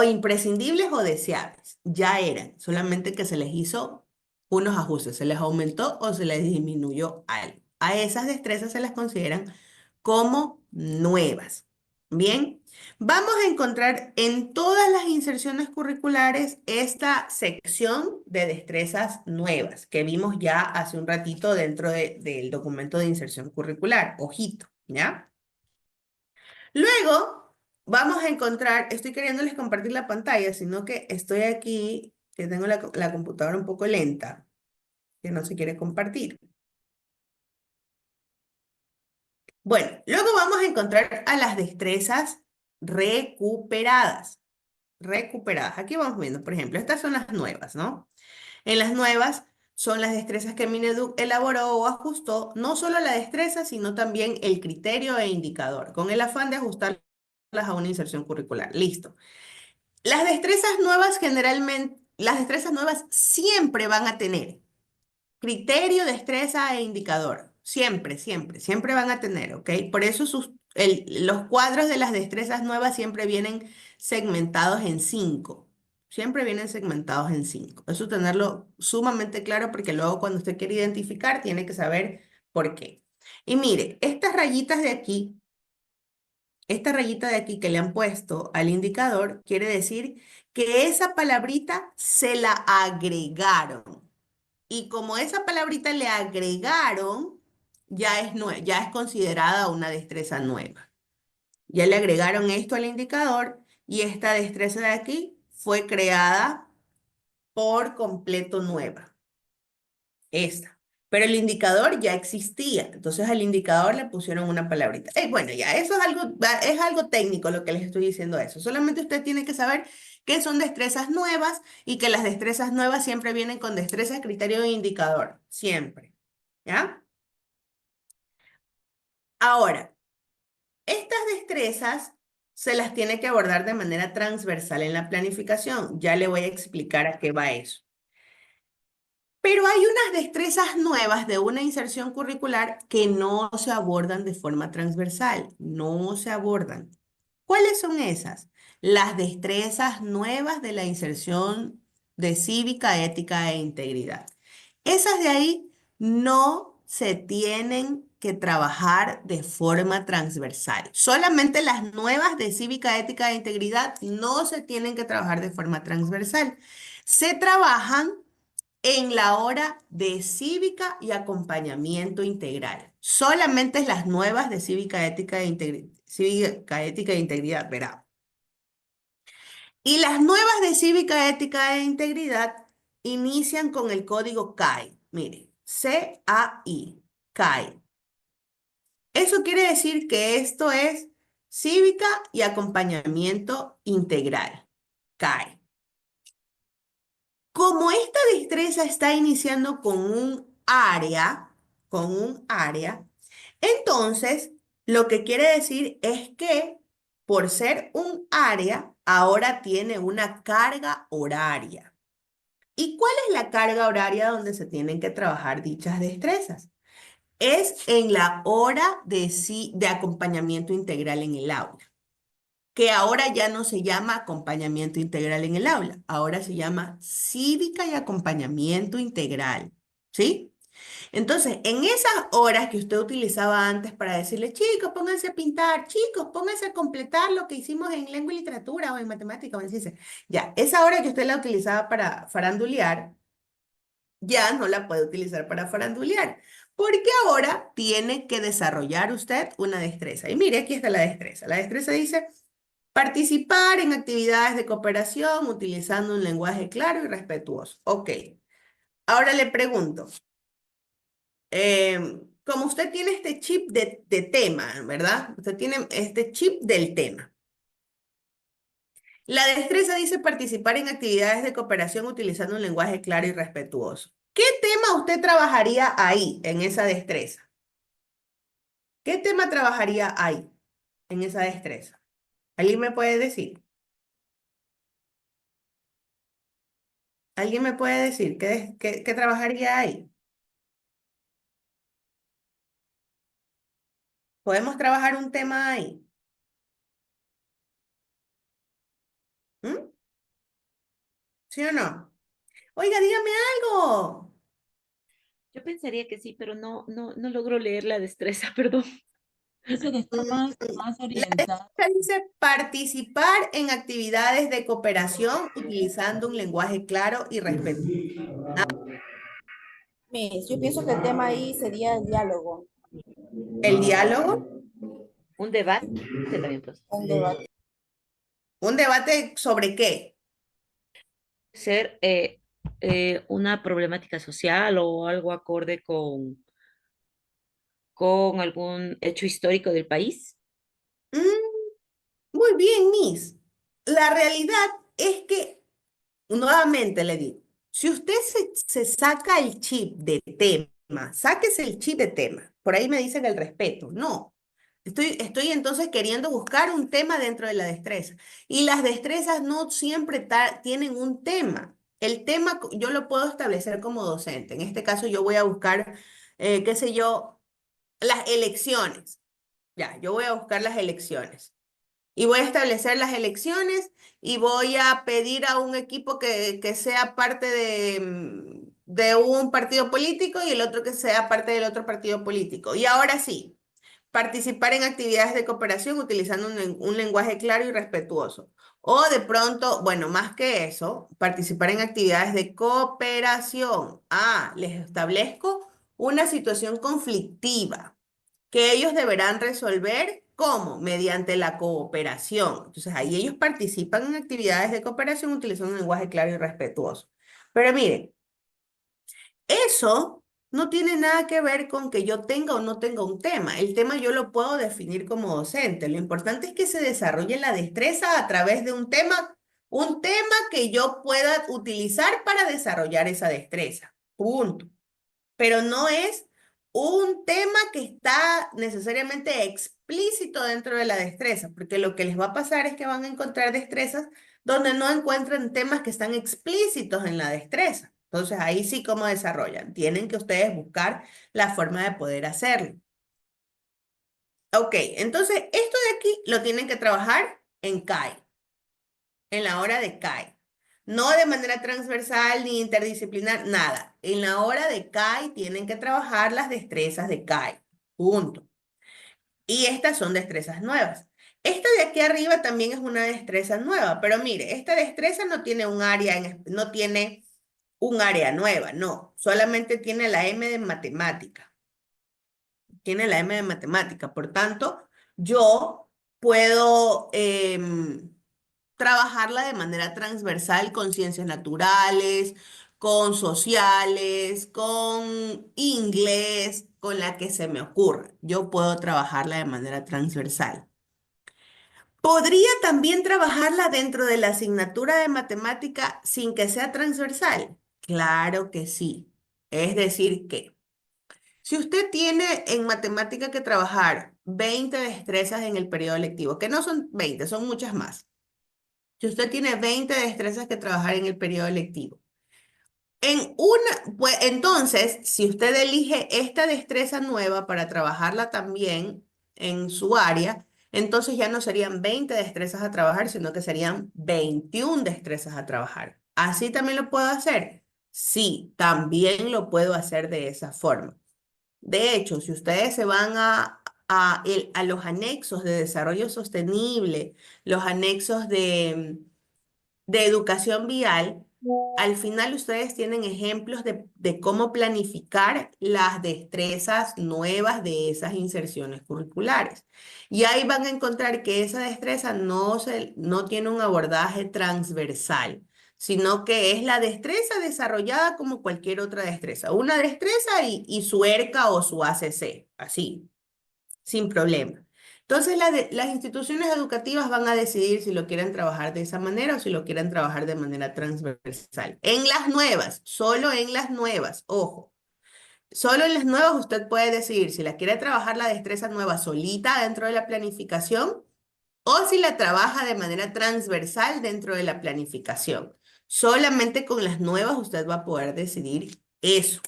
imprescindibles o deseables. Ya eran, solamente que se les hizo unos ajustes, se les aumentó o se les disminuyó algo. A esas destrezas se las consideran como nuevas. Bien, vamos a encontrar en todas las inserciones curriculares esta sección de destrezas nuevas que vimos ya hace un ratito dentro del documento de inserción curricular. Ojito, ¿ya? Luego vamos a encontrar, estoy queriéndoles compartir la pantalla, sino que estoy aquí, que tengo la computadora un poco lenta, que no se quiere compartir. Bueno, luego vamos a encontrar a las destrezas recuperadas. Recuperadas. Aquí vamos viendo, por ejemplo, estas son las nuevas, ¿no? En las nuevas son las destrezas que Mineduc elaboró o ajustó, no solo la destreza, sino también el criterio e indicador, con el afán de ajustarlas a una inserción curricular. Listo. Las destrezas nuevas generalmente, las destrezas nuevas siempre van a tener criterio, destreza e indicador. Siempre, siempre, siempre van a tener, ¿ok? Por eso los cuadros de las destrezas nuevas siempre vienen segmentados en 5. Siempre vienen segmentados en 5. Eso tenerlo sumamente claro porque luego cuando usted quiere identificar tiene que saber por qué. Y mire, estas rayitas de aquí, esta rayita de aquí que le han puesto al indicador quiere decir que esa palabrita se la agregaron. Y como esa palabrita le agregaron, ya es considerada una destreza nueva. Ya le agregaron esto al indicador y esta destreza de aquí fue creada por completo nueva. Esta. Pero el indicador ya existía. Entonces al indicador le pusieron una palabrita. Bueno, ya eso es algo técnico lo que les estoy diciendo eso. Solamente usted tiene que saber que son destrezas nuevas y que las destrezas nuevas siempre vienen con destreza, criterio e indicador. Siempre. ¿Ya? Ahora, estas destrezas se las tiene que abordar de manera transversal en la planificación. Ya le voy a explicar a qué va eso. Pero hay unas destrezas nuevas de una inserción curricular que no se abordan de forma transversal, no se abordan. ¿Cuáles son esas? Las destrezas nuevas de la inserción de cívica, ética e integridad. Esas de ahí no se tienen que trabajar de forma transversal. Solamente las nuevas de cívica, ética e integridad no se tienen que trabajar de forma transversal. Se trabajan en la hora de cívica y acompañamiento integral. Solamente las nuevas de cívica, ética e integridad, verá. Y las nuevas de cívica, ética e integridad inician con el código CAI. Mire, C-A-I, CAI. Eso quiere decir que esto es cívica y acompañamiento integral, CAI. Como esta destreza está iniciando con un área, entonces lo que quiere decir es que por ser un área, ahora tiene una carga horaria. ¿Y cuál es la carga horaria donde se tienen que trabajar dichas destrezas? Es en la hora de acompañamiento integral en el aula, que ahora ya no se llama acompañamiento integral en el aula, ahora se llama cívica y acompañamiento integral, ¿sí? Entonces, en esas horas que usted utilizaba antes para decirle, chicos, pónganse a pintar, chicos, pónganse a completar lo que hicimos en lengua y literatura o en matemática o en ciencia, ya, esa hora que usted la utilizaba para farandulear, ya no la puede utilizar para farandulear, porque ahora tiene que desarrollar usted una destreza. Y mire, aquí está la destreza. La destreza dice participar en actividades de cooperación utilizando un lenguaje claro y respetuoso. Ok, ahora le pregunto, como usted tiene este chip de tema, ¿verdad? Usted tiene este chip del tema. La destreza dice participar en actividades de cooperación utilizando un lenguaje claro y respetuoso. ¿Qué tema usted trabajaría ahí, en esa destreza? ¿Qué tema trabajaría ahí, en esa destreza? ¿Alguien me puede decir? ¿Alguien me puede decir qué trabajaría ahí? ¿Podemos trabajar un tema ahí? ¿Mm? ¿Sí o no? Oiga, dígame algo. Yo pensaría que sí, pero no logro leer la destreza, perdón. Dice que está más La orientada. destreza dice participar en actividades de cooperación utilizando un lenguaje claro y respetuoso. Miss, yo pienso que el tema ahí sería el diálogo, El diálogo, Un debate también, pues. un debate. ¿un debate sobre qué? Ser una problemática social o algo acorde con algún hecho histórico del país. Mm, muy bien, Miss. La realidad es que, nuevamente le digo, si usted se saca el chip de tema, sáquese el chip de tema. Por ahí me dicen el respeto. No. Estoy entonces queriendo buscar un tema dentro de la destreza. Y las destrezas no siempre tienen un tema. El tema yo lo puedo establecer como docente. En este caso yo voy a buscar, qué sé yo, las elecciones. Ya, yo voy a buscar las elecciones. Y voy a establecer las elecciones y voy a pedir a un equipo que sea parte de un partido político y el otro que sea parte del otro partido político. Y ahora sí. Participar en actividades de cooperación utilizando un lenguaje claro y respetuoso. O de pronto, bueno, más que eso, participar en actividades de cooperación. Ah, les establezco una situación conflictiva que ellos deberán resolver. ¿Cómo? Mediante la cooperación. Entonces, ahí ellos participan en actividades de cooperación utilizando un lenguaje claro y respetuoso. Pero miren, eso no tiene nada que ver con que yo tenga o no tenga un tema. El tema yo lo puedo definir como docente. Lo importante es que se desarrolle la destreza a través de un tema que yo pueda utilizar para desarrollar esa destreza. Punto. Pero no es un tema que está necesariamente explícito dentro de la destreza, porque lo que les va a pasar es que van a encontrar destrezas donde no encuentran temas que están explícitos en la destreza. Entonces ahí sí, ¿cómo desarrollan? Tienen que ustedes buscar la forma de poder hacerlo. Ok, entonces esto de aquí lo tienen que trabajar en CAI, en la hora de CAI. No de manera transversal ni interdisciplinar, nada. En la hora de CAI tienen que trabajar las destrezas de CAI. Punto. Y estas son destrezas nuevas. Esta de aquí arriba también es una destreza nueva, pero mire, esta destreza no tiene un área, no tiene un área nueva, no, solamente tiene la M de matemática. Tiene la M de matemática, por tanto, yo puedo trabajarla de manera transversal con ciencias naturales, con sociales, con inglés, con la que se me ocurra. Yo puedo trabajarla de manera transversal. ¿Podría también trabajarla dentro de la asignatura de matemática sin que sea transversal? Claro que sí. Es decir, que si usted tiene en matemática que trabajar 20 destrezas en el periodo lectivo, que no son 20, son muchas más. Si usted tiene 20 destrezas que trabajar en el periodo lectivo, pues entonces, si usted elige esta destreza nueva para trabajarla también en su área, entonces ya no serían 20 destrezas a trabajar, sino que serían 21 destrezas a trabajar. ¿Así también lo puedo hacer? Sí, también lo puedo hacer de esa forma. De hecho, si ustedes se van a los anexos de desarrollo sostenible, los anexos de educación vial, al final ustedes tienen ejemplos de cómo planificar las destrezas nuevas de esas inserciones curriculares. Y ahí van a encontrar que esa destreza no tiene un abordaje transversal, sino que es la destreza desarrollada como cualquier otra destreza. Una destreza y su ERCA o su ACC, así, sin problema. Entonces, las instituciones educativas van a decidir si lo quieren trabajar de esa manera o si lo quieren trabajar de manera transversal. En las nuevas, solo en las nuevas, ojo, solo en las nuevas usted puede decidir si la quiere trabajar la destreza nueva solita dentro de la planificación o si la trabaja de manera transversal dentro de la planificación. Solamente con las nuevas usted va a poder decidir eso.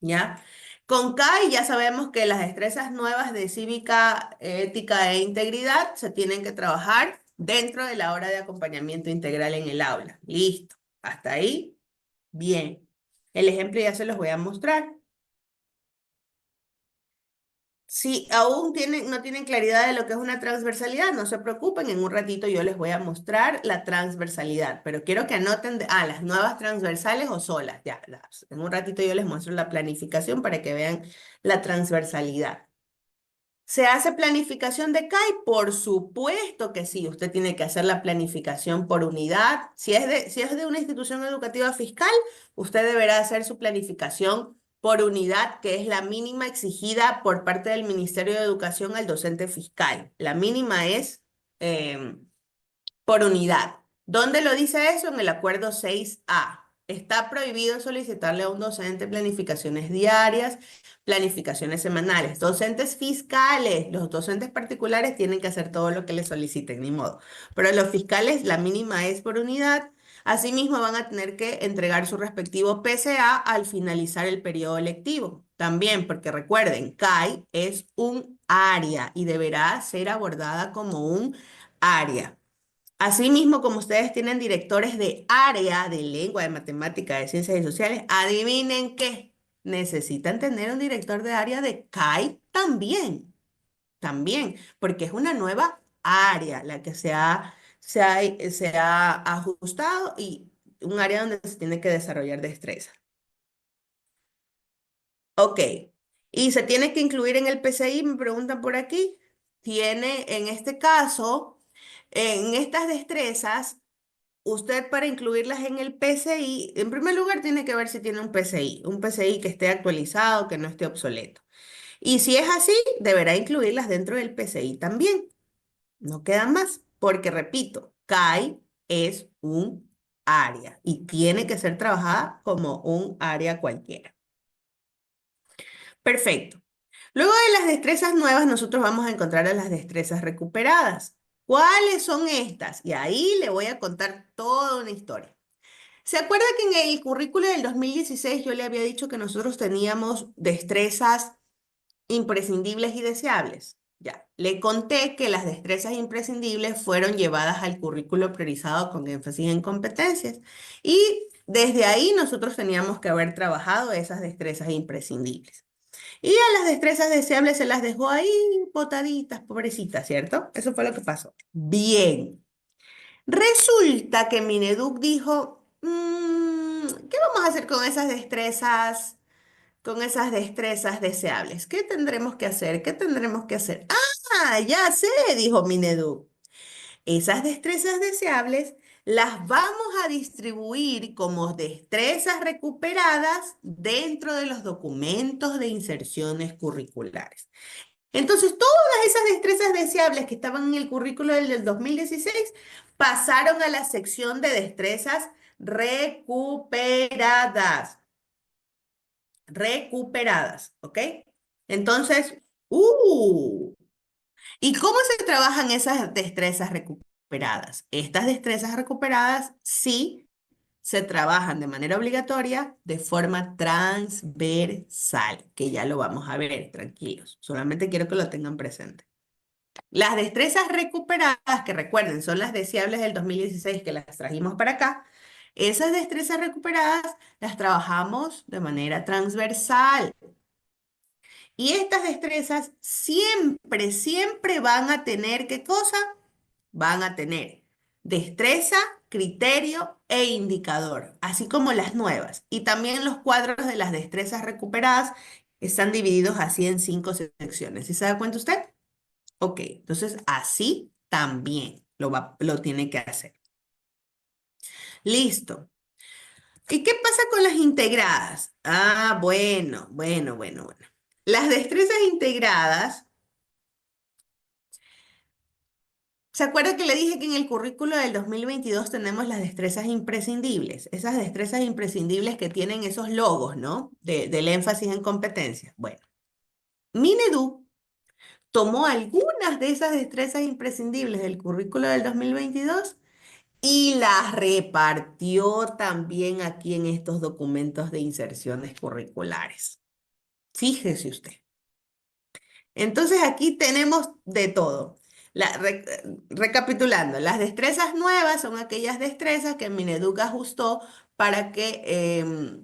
¿Ya? Con CAI ya sabemos que las destrezas nuevas de cívica, ética e integridad se tienen que trabajar dentro de la hora de acompañamiento integral en el aula. Listo. Hasta ahí, bien. El ejemplo ya se los voy a mostrar. Si aún no tienen claridad de lo que es una transversalidad, no se preocupen, en un ratito yo les voy a mostrar la transversalidad, pero quiero que anoten las nuevas transversales o solas, ya, en un ratito yo les muestro la planificación para que vean la transversalidad. ¿Se hace planificación de CAI? Por supuesto que sí, usted tiene que hacer la planificación por unidad. Si es de una institución educativa fiscal, usted deberá hacer su planificación por unidad, que es la mínima exigida por parte del Ministerio de Educación al docente fiscal. La mínima es por unidad. ¿Dónde lo dice eso? En el acuerdo 6A. Está prohibido solicitarle a un docente planificaciones diarias, planificaciones semanales. Docentes fiscales, los docentes particulares tienen que hacer todo lo que les soliciten, ni modo. Pero los fiscales, la mínima es por unidad. Asimismo, van a tener que entregar su respectivo PCA al finalizar el periodo lectivo. También, porque recuerden, CAI es un área y deberá ser abordada como un área. Asimismo, como ustedes tienen directores de área de lengua, de matemática, de ciencias y sociales, adivinen qué, necesitan tener un director de área de CAI también, porque es una nueva área la que se ha ajustado y un área donde se tiene que desarrollar destreza. Ok, y se tiene que incluir en el PCI, me preguntan por aquí, tiene en este caso, en estas destrezas, usted para incluirlas en el PCI, en primer lugar tiene que ver si tiene un PCI que esté actualizado, que no esté obsoleto. Y si es así, deberá incluirlas dentro del PCI también. No queda más, porque repito, CAI es un área y tiene que ser trabajada como un área cualquiera. Perfecto. Luego de las destrezas nuevas, nosotros vamos a encontrar a las destrezas recuperadas. ¿Cuáles son estas? Y ahí le voy a contar toda una historia. ¿Se acuerda que en el currículo del 2016 yo le había dicho que nosotros teníamos destrezas imprescindibles y deseables? Ya, le conté que las destrezas imprescindibles fueron llevadas al currículo priorizado con énfasis en competencias. Y desde ahí nosotros teníamos que haber trabajado esas destrezas imprescindibles. Y a las destrezas deseables se las dejó ahí botaditas, pobrecitas, ¿cierto? Eso fue lo que pasó. Bien. Resulta que Mineduc dijo, ¿qué vamos a hacer con esas destrezas? Con esas destrezas deseables. ¿Qué tendremos que hacer? ¿Qué tendremos que hacer? Ah, ya sé, dijo Minedu. Esas destrezas deseables las vamos a distribuir como destrezas recuperadas dentro de los documentos de inserciones curriculares. Entonces, todas esas destrezas deseables que estaban en el currículo del 2016 pasaron a la sección de destrezas recuperadas. Recuperadas, ¿ok? Entonces, ¿y cómo se trabajan esas destrezas recuperadas? Estas destrezas recuperadas sí se trabajan de manera obligatoria de forma transversal, que ya lo vamos a ver, tranquilos. Solamente quiero que lo tengan presente. Las destrezas recuperadas, que recuerden, son las deseables del 2016 que las trajimos para acá, esas destrezas recuperadas las trabajamos de manera transversal. Y estas destrezas siempre, siempre van a tener, ¿qué cosa? Van a tener destreza, criterio e indicador, así como las nuevas. Y también los cuadros de las destrezas recuperadas están divididos así en 5 secciones. ¿Sí se da cuenta usted? Ok, entonces así también lo tiene que hacer. Listo. ¿Y qué pasa con las integradas? Ah, bueno. Las destrezas integradas, ¿se acuerda que le dije que en el currículo del 2022 tenemos las destrezas imprescindibles? Esas destrezas imprescindibles que tienen esos logos, ¿no? Del énfasis en competencias. Bueno, Minedu tomó algunas de esas destrezas imprescindibles del currículo del 2022 y las repartió también aquí en estos documentos de inserciones curriculares. Fíjese usted. Entonces aquí tenemos de todo. Recapitulando, las destrezas nuevas son aquellas destrezas que Mineduc ajustó para que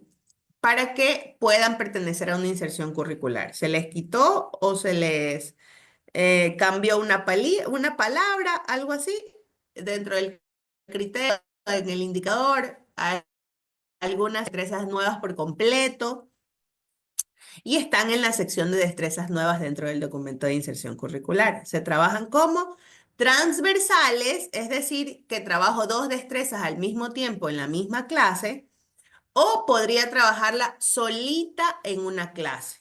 puedan pertenecer a una inserción curricular. Se les quitó o se les cambió una palabra, algo así, dentro del criterio, en el indicador, hay algunas destrezas nuevas por completo y están en la sección de destrezas nuevas dentro del documento de inserción curricular. Se trabajan como transversales, es decir, que trabajo dos destrezas al mismo tiempo en la misma clase, o podría trabajarla solita en una clase.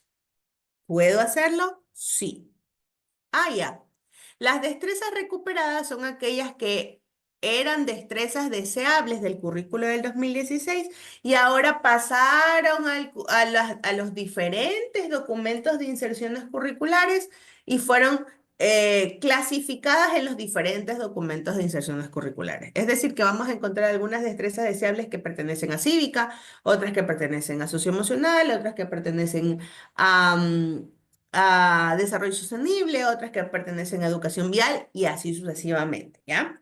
¿Puedo hacerlo? Sí. Ah, ya. Las destrezas recuperadas son aquellas que eran destrezas deseables del currículo del 2016 y ahora pasaron a los diferentes documentos de inserciones curriculares y fueron clasificadas en los diferentes documentos de inserciones curriculares. Es decir, que vamos a encontrar algunas destrezas deseables que pertenecen a cívica, otras que pertenecen a socioemocional, otras que pertenecen a desarrollo sostenible, otras que pertenecen a educación vial y así sucesivamente, ¿ya?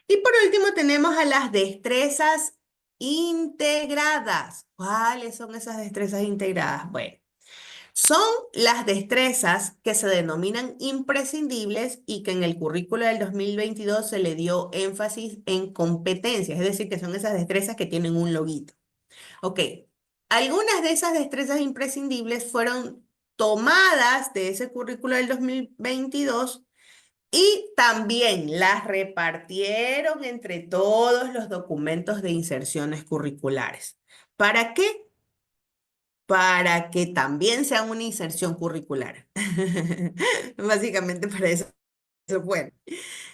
Y por último tenemos a las destrezas integradas. ¿Cuáles son esas destrezas integradas? Bueno, son las destrezas que se denominan imprescindibles y que en el currículo del 2022 se le dio énfasis en competencias, es decir, que son esas destrezas que tienen un loguito. Ok, algunas de esas destrezas imprescindibles fueron tomadas de ese currículo del 2022 y también las repartieron entre todos los documentos de inserciones curriculares. ¿Para qué? Para que también sean una inserción curricular. Básicamente para eso. Bueno,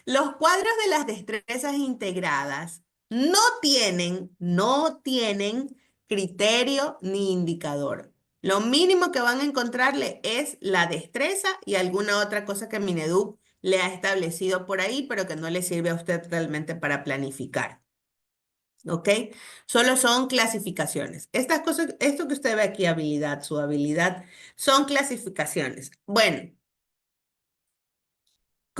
los cuadros de las destrezas integradas no tienen criterio ni indicador. Lo mínimo que van a encontrarle es la destreza y alguna otra cosa que Mineduc le ha establecido por ahí, pero que no le sirve a usted realmente para planificar. ¿Ok? Solo son clasificaciones. Estas cosas, esto que usted ve aquí, habilidad, su habilidad, son clasificaciones. Bueno.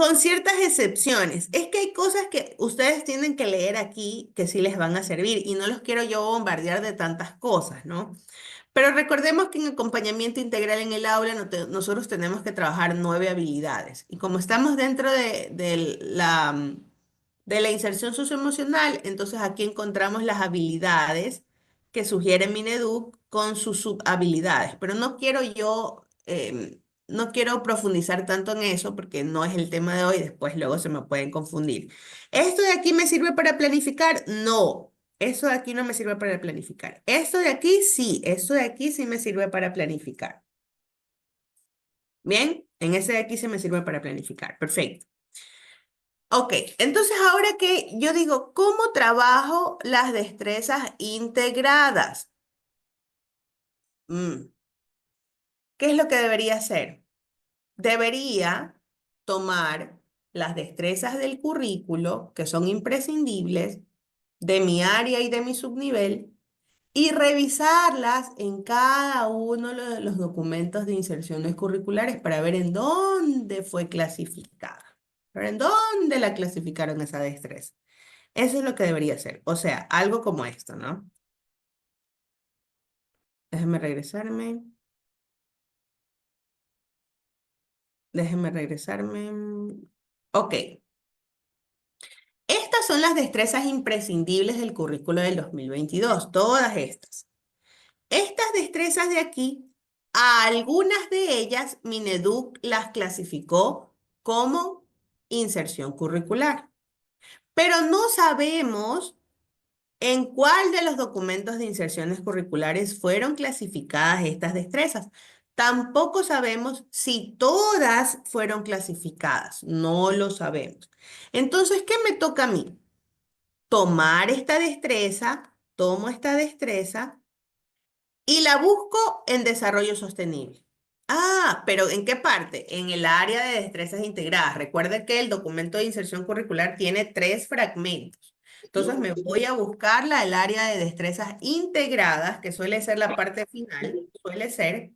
Con ciertas excepciones. Es que hay cosas que ustedes tienen que leer aquí que sí les van a servir y no los quiero yo bombardear de tantas cosas, ¿no? Pero recordemos que en acompañamiento integral en el aula nosotros tenemos que trabajar 9 habilidades. Y como estamos dentro de la inserción socioemocional, entonces aquí encontramos las habilidades que sugiere Mineduc con sus subhabilidades. Pero no quiero yo, no quiero profundizar tanto en eso porque no es el tema de hoy, después luego se me pueden confundir. ¿Esto de aquí me sirve para planificar? No. Eso de aquí no me sirve para planificar. Esto de aquí sí, esto de aquí sí me sirve para planificar. Bien, en ese de aquí sí me sirve para planificar. Perfecto. Ok, entonces ahora que yo digo, ¿cómo trabajo las destrezas integradas? Mm, ¿Qué es lo que debería hacer? Debería tomar las destrezas del currículo, que son imprescindibles, de mi área y de mi subnivel, y revisarlas en cada uno de los documentos de inserciones curriculares para ver en dónde fue clasificada, para ver en dónde la clasificaron esa destreza. Eso es lo que debería hacer. O sea, algo como esto, ¿no? Déjenme regresarme. Déjenme regresarme. Ok. Estas son las destrezas imprescindibles del currículo del 2022, todas estas. Estas destrezas de aquí, a algunas de ellas, Mineduc las clasificó como inserción curricular, pero no sabemos en cuál de los documentos de inserciones curriculares fueron clasificadas estas destrezas. Tampoco sabemos si todas fueron clasificadas, no lo sabemos. Entonces, ¿qué me toca a mí? Tomar esta destreza, tomo esta destreza y la busco en desarrollo sostenible. Ah, pero ¿en qué parte? En el área de destrezas integradas. Recuerda que el documento de inserción curricular tiene 3 fragmentos. Entonces me voy a buscarla el área de destrezas integradas, que suele ser la parte final, suele ser.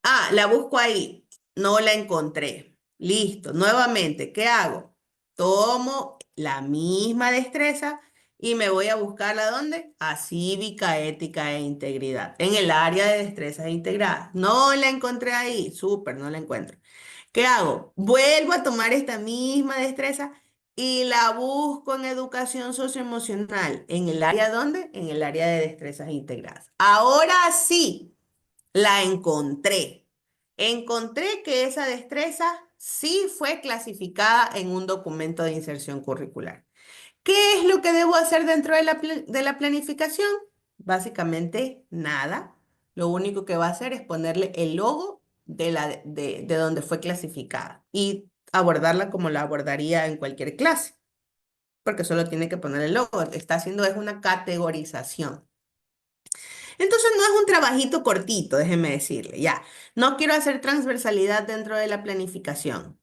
Ah, la busco ahí. No la encontré. Listo. Nuevamente, ¿qué hago? Tomo la misma destreza y me voy a buscarla ¿dónde? A cívica, ética e integridad. En el área de destrezas integradas. No la encontré ahí. Súper, no la encuentro. ¿Qué hago? Vuelvo a tomar esta misma destreza y la busco en educación socioemocional. ¿En el área dónde? En el área de destrezas integradas. Ahora sí. La encontré. Encontré que esa destreza sí fue clasificada en un documento de inserción curricular. ¿Qué es lo que debo hacer dentro de de la planificación? Básicamente nada. Lo único que va a hacer es ponerle el logo de donde fue clasificada y abordarla como la abordaría en cualquier clase, porque solo tiene que poner el logo. Está haciendo es una categorización. Entonces no es un trabajito cortito, déjeme decirle, ya. No quiero hacer transversalidad dentro de la planificación,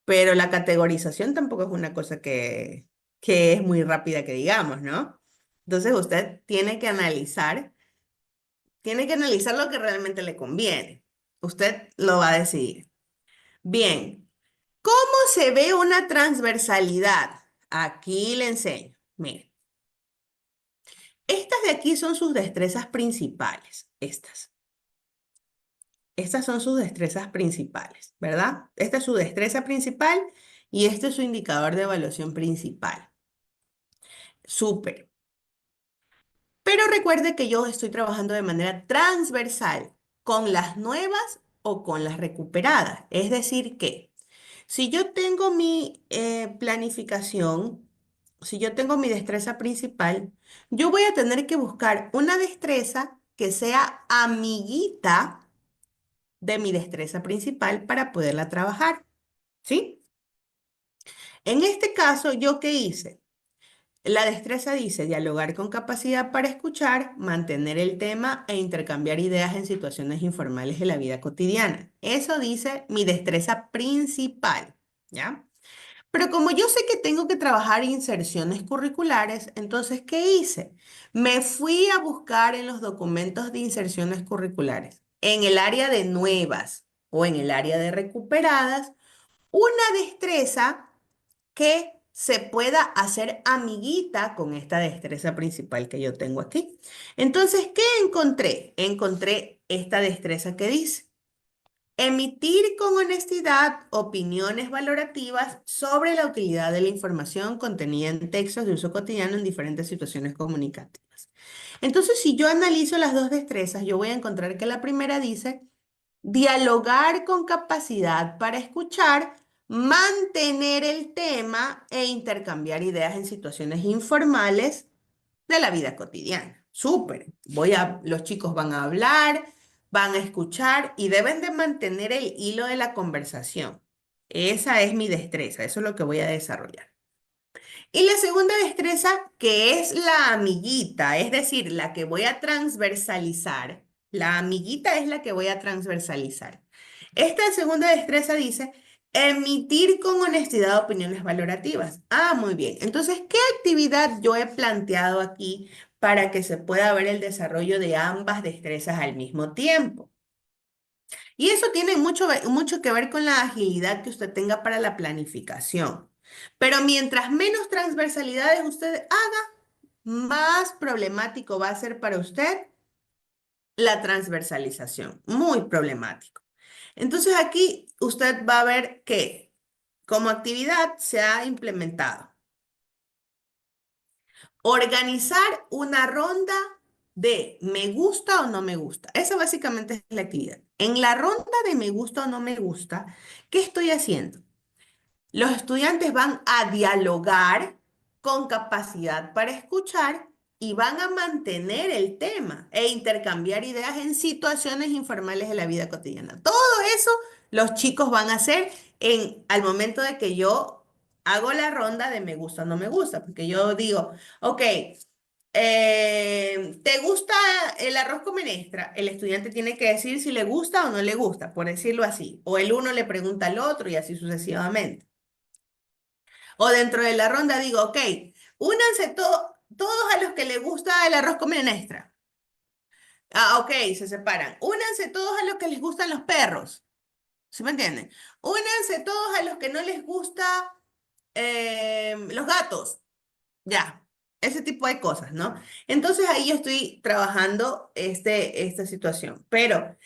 pero la categorización tampoco es una cosa que es muy rápida que digamos, ¿no? Entonces usted tiene que analizar lo que realmente le conviene. Usted lo va a decidir. Bien, ¿cómo se ve una transversalidad? Aquí le enseño. Mire, estas de aquí son sus destrezas principales, estas. Estas son sus destrezas principales, ¿verdad? Esta es su destreza principal y este es su indicador de evaluación principal. Súper. Pero recuerde que yo estoy trabajando de manera transversal con las nuevas o con las recuperadas. Es decir, que si yo tengo mi planificación, si yo tengo mi destreza principal, yo voy a tener que buscar una destreza que sea amiguita de mi destreza principal para poderla trabajar, ¿sí? En este caso, ¿yo qué hice? La destreza dice dialogar con capacidad para escuchar, mantener el tema e intercambiar ideas en situaciones informales de la vida cotidiana. Eso dice mi destreza principal, ¿ya? Pero como yo sé que tengo que trabajar inserciones curriculares, entonces, ¿qué hice? Me fui a buscar en los documentos de inserciones curriculares, en el área de nuevas o en el área de recuperadas, una destreza que se pueda hacer amiguita con esta destreza principal que yo tengo aquí. Entonces, ¿qué encontré? Encontré esta destreza que dice: emitir con honestidad opiniones valorativas sobre la utilidad de la información contenida en textos de uso cotidiano en diferentes situaciones comunicativas. Entonces, si yo analizo las dos destrezas, yo voy a encontrar que la primera dice dialogar con capacidad para escuchar, mantener el tema e intercambiar ideas en situaciones informales de la vida cotidiana. Súper. Los chicos van a hablar, van a escuchar y deben de mantener el hilo de la conversación. Esa es mi destreza, eso es lo que voy a desarrollar. Y la segunda destreza, que es la amiguita, es decir, la que voy a transversalizar. La amiguita es la que voy a transversalizar. Esta segunda destreza dice emitir con honestidad opiniones valorativas. Ah, muy bien. Entonces, ¿qué actividad yo he planteado aquí para que se pueda ver el desarrollo de ambas destrezas al mismo tiempo? Y eso tiene mucho que ver con la agilidad que usted tenga para la planificación. Pero mientras menos transversalidades usted haga, más problemático va a ser para usted la transversalización. Muy problemático. Entonces aquí usted va a ver que como actividad se ha implementado organizar una ronda de me gusta o no me gusta. Esa básicamente es la actividad. En la ronda de me gusta o no me gusta, ¿qué estoy haciendo? Los estudiantes van a dialogar con capacidad para escuchar y van a mantener el tema e intercambiar ideas en situaciones informales de la vida cotidiana. Todo eso los chicos van a hacer al momento de que yo hago la ronda de me gusta o no me gusta, porque yo digo, ok, ¿te gusta el arroz con menestra? El estudiante tiene que decir si le gusta o no le gusta, por decirlo así. O el uno le pregunta al otro y así sucesivamente. O dentro de la ronda digo, ok, únanse todos a los que les gusta el arroz con menestra. Ah, ok, se separan. Únanse todos a los que les gustan los perros. ¿Sí me entienden? Únanse todos a los que no les gusta los gatos. Ya, ese tipo de cosas, ¿no? Entonces ahí yo estoy trabajando esta situación. Pero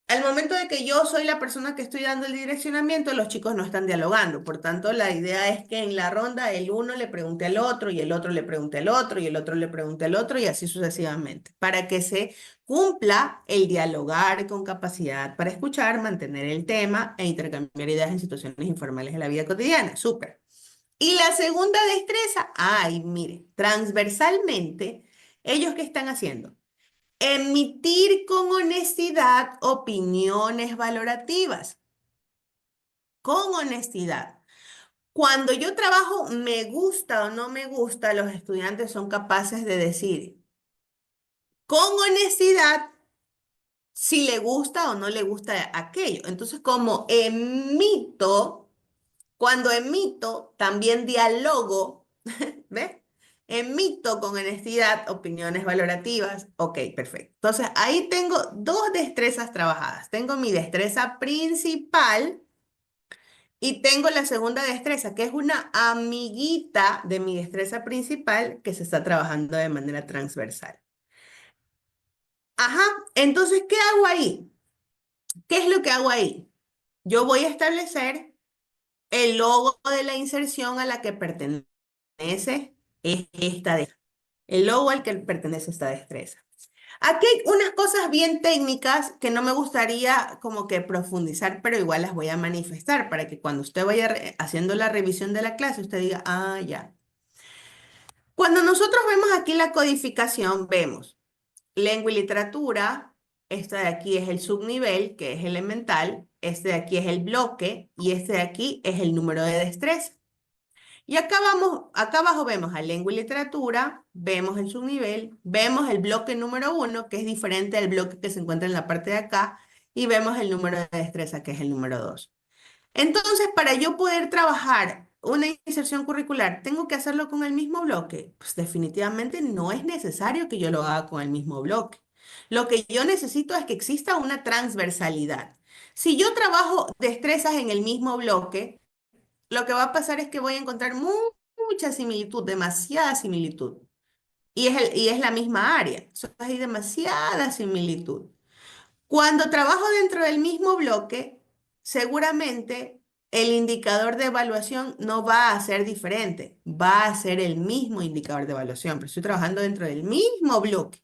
al momento de que yo soy la persona que estoy dando el direccionamiento, los chicos no están dialogando. Por tanto, la idea es que en la ronda el uno le pregunte al otro y el otro le pregunte al otro y el otro le pregunte al otro y así sucesivamente, para que se cumpla el dialogar con capacidad para escuchar, mantener el tema e intercambiar ideas en situaciones informales de la vida cotidiana. Súper. Y la segunda destreza, ay, mire, transversalmente, ¿ellos qué están haciendo? Emitir con honestidad opiniones valorativas. Con honestidad. Cuando yo trabajo me gusta o no me gusta, los estudiantes son capaces de decir con honestidad si le gusta o no le gusta aquello. Entonces, como emito, cuando emito, también dialogo, ¿ves? Emito con honestidad opiniones valorativas. Ok, perfecto. Entonces, ahí tengo dos destrezas trabajadas. Tengo mi destreza principal y tengo la segunda destreza, que es una amiguita de mi destreza principal que se está trabajando de manera transversal. Ajá, entonces, ¿qué hago ahí? ¿Qué es lo que hago ahí? Yo voy a establecer el logo de la inserción a la que pertenece esta destreza. El logo al que pertenece esta destreza. Aquí hay unas cosas bien técnicas que no me gustaría como que profundizar, pero igual las voy a manifestar para que cuando usted vaya haciendo la revisión de la clase, usted diga, ah, ya. Cuando nosotros vemos aquí la codificación, vemos lengua y literatura, este de aquí es el subnivel, que es elemental, este de aquí es el bloque y este de aquí es el número de destreza. Y acá abajo vemos a lengua y literatura, vemos el subnivel, vemos el bloque número 1, que es diferente al bloque que se encuentra en la parte de acá, y vemos el número de destreza, que es el número 2. Entonces, para yo poder trabajar una inserción curricular, ¿tengo que hacerlo con el mismo bloque? Pues definitivamente no es necesario que yo lo haga con el mismo bloque. Lo que yo necesito es que exista una transversalidad. Si yo trabajo destrezas en el mismo bloque, lo que va a pasar es que voy a encontrar mucha similitud, demasiada similitud. Y es la misma área. Entonces, hay demasiada similitud. Cuando trabajo dentro del mismo bloque, seguramente el indicador de evaluación no va a ser diferente, va a ser el mismo indicador de evaluación, pero estoy trabajando dentro del mismo bloque.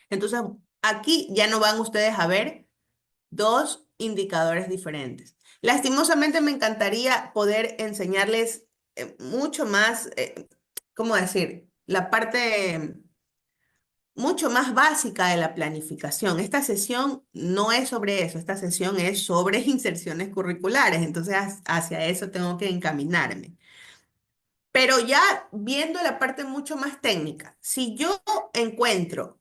Entonces, aquí ya no van ustedes a ver dos indicadores diferentes. Lastimosamente me encantaría poder enseñarles mucho más, ¿cómo decir? La parte mucho más básica de la planificación. Esta sesión no es sobre eso, esta sesión es sobre inserciones curriculares, entonces hacia eso tengo que encaminarme. Pero ya viendo la parte mucho más técnica, encuentro,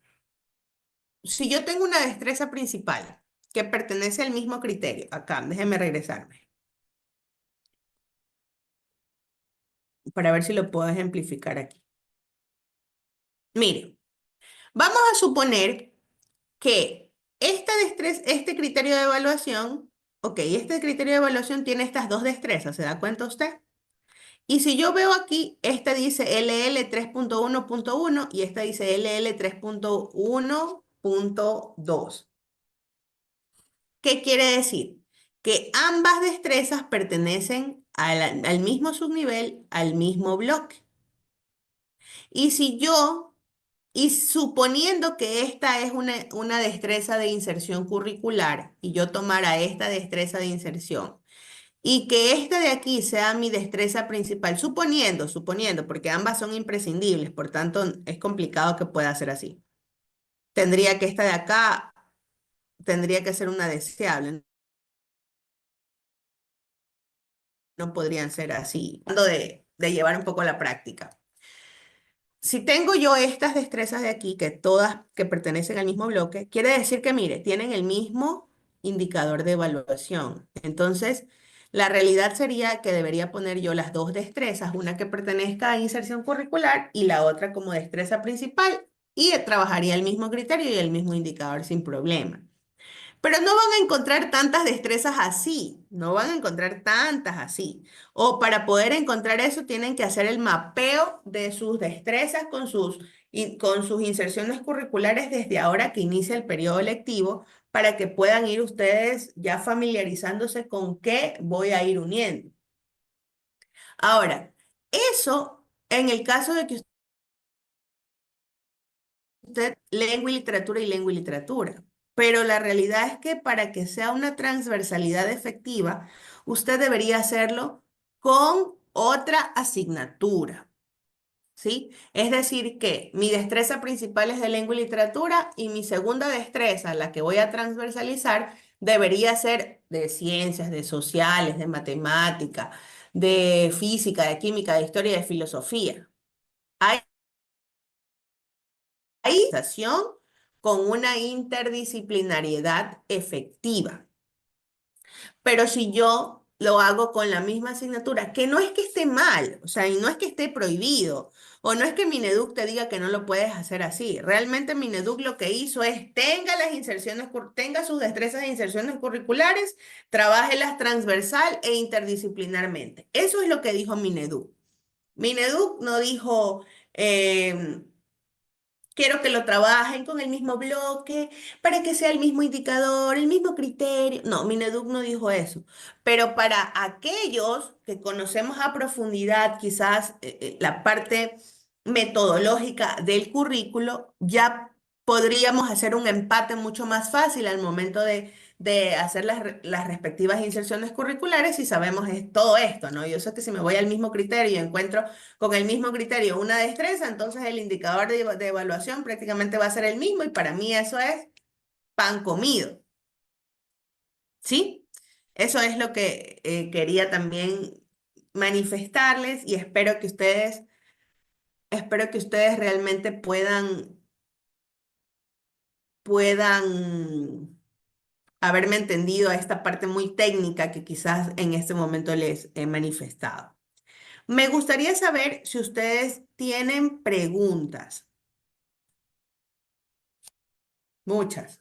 si yo tengo una destreza principal que pertenece al mismo criterio, acá, déjenme regresarme, para ver si lo puedo ejemplificar aquí. Mire, vamos a suponer que este criterio de evaluación, ok, este criterio de evaluación tiene estas dos destrezas, ¿se da cuenta usted? Y si yo veo aquí, este dice LL 3.1.1 y este dice LL 3.1.2. ¿Qué quiere decir? Que ambas destrezas pertenecen al mismo subnivel, al mismo bloque. Y si yo Y suponiendo que esta es una destreza de inserción curricular y yo tomara esta destreza de inserción y que esta de aquí sea mi destreza principal, suponiendo, porque ambas son imprescindibles, por tanto es complicado que pueda ser así. Tendría que esta de acá, tendría que ser una deseable, no podrían ser así. Tratando de llevar un poco la práctica. Si tengo yo estas destrezas de aquí, que todas que pertenecen al mismo bloque, quiere decir que, mire, tienen el mismo indicador de evaluación. Entonces, la realidad sería que debería poner yo las dos destrezas, una que pertenezca a inserción curricular y la otra como destreza principal, y trabajaría el mismo criterio y el mismo indicador sin problema. Pero no van a encontrar tantas destrezas así, no van a encontrar tantas así. O para poder encontrar eso tienen que hacer el mapeo de sus destrezas con sus inserciones curriculares desde ahora que inicia el periodo lectivo para que puedan ir ustedes ya familiarizándose con qué voy a ir uniendo. Ahora, eso en el caso de que usted lengua y lengua y literatura. Pero la realidad es que para que sea una transversalidad efectiva, usted debería hacerlo con otra asignatura, ¿sí? Es decir, que mi destreza principal es de lengua y literatura y mi segunda destreza, la que voy a transversalizar, debería ser de ciencias, de sociales, de matemática, de física, de química, de historia y de filosofía. Hay organización con una interdisciplinariedad efectiva. Pero si yo lo hago con la misma asignatura, que no es que esté mal, o sea, y no es que esté prohibido, o no es que Mineduc te diga que no lo puedes hacer así. Realmente Mineduc lo que hizo es tenga sus destrezas de inserciones curriculares, trabájelas transversal e interdisciplinarmente. Eso es lo que dijo Mineduc. Mineduc no dijo, quiero que lo trabajen con el mismo bloque para que sea el mismo indicador, el mismo criterio. No, Mineduc no dijo eso. Pero para aquellos que conocemos a profundidad quizás la parte metodológica del currículo, ya podríamos hacer un empate mucho más fácil al momento de hacer las respectivas inserciones curriculares y sabemos todo esto, ¿no? Yo sé que si me voy al mismo criterio y encuentro con el mismo criterio una destreza, entonces el indicador de evaluación prácticamente va a ser el mismo y para mí eso es pan comido. ¿Sí? Eso es lo que quería también manifestarles y espero que ustedes realmente puedan haberme entendido a esta parte muy técnica que quizás en este momento les he manifestado. Me gustaría saber si ustedes tienen preguntas. Muchas.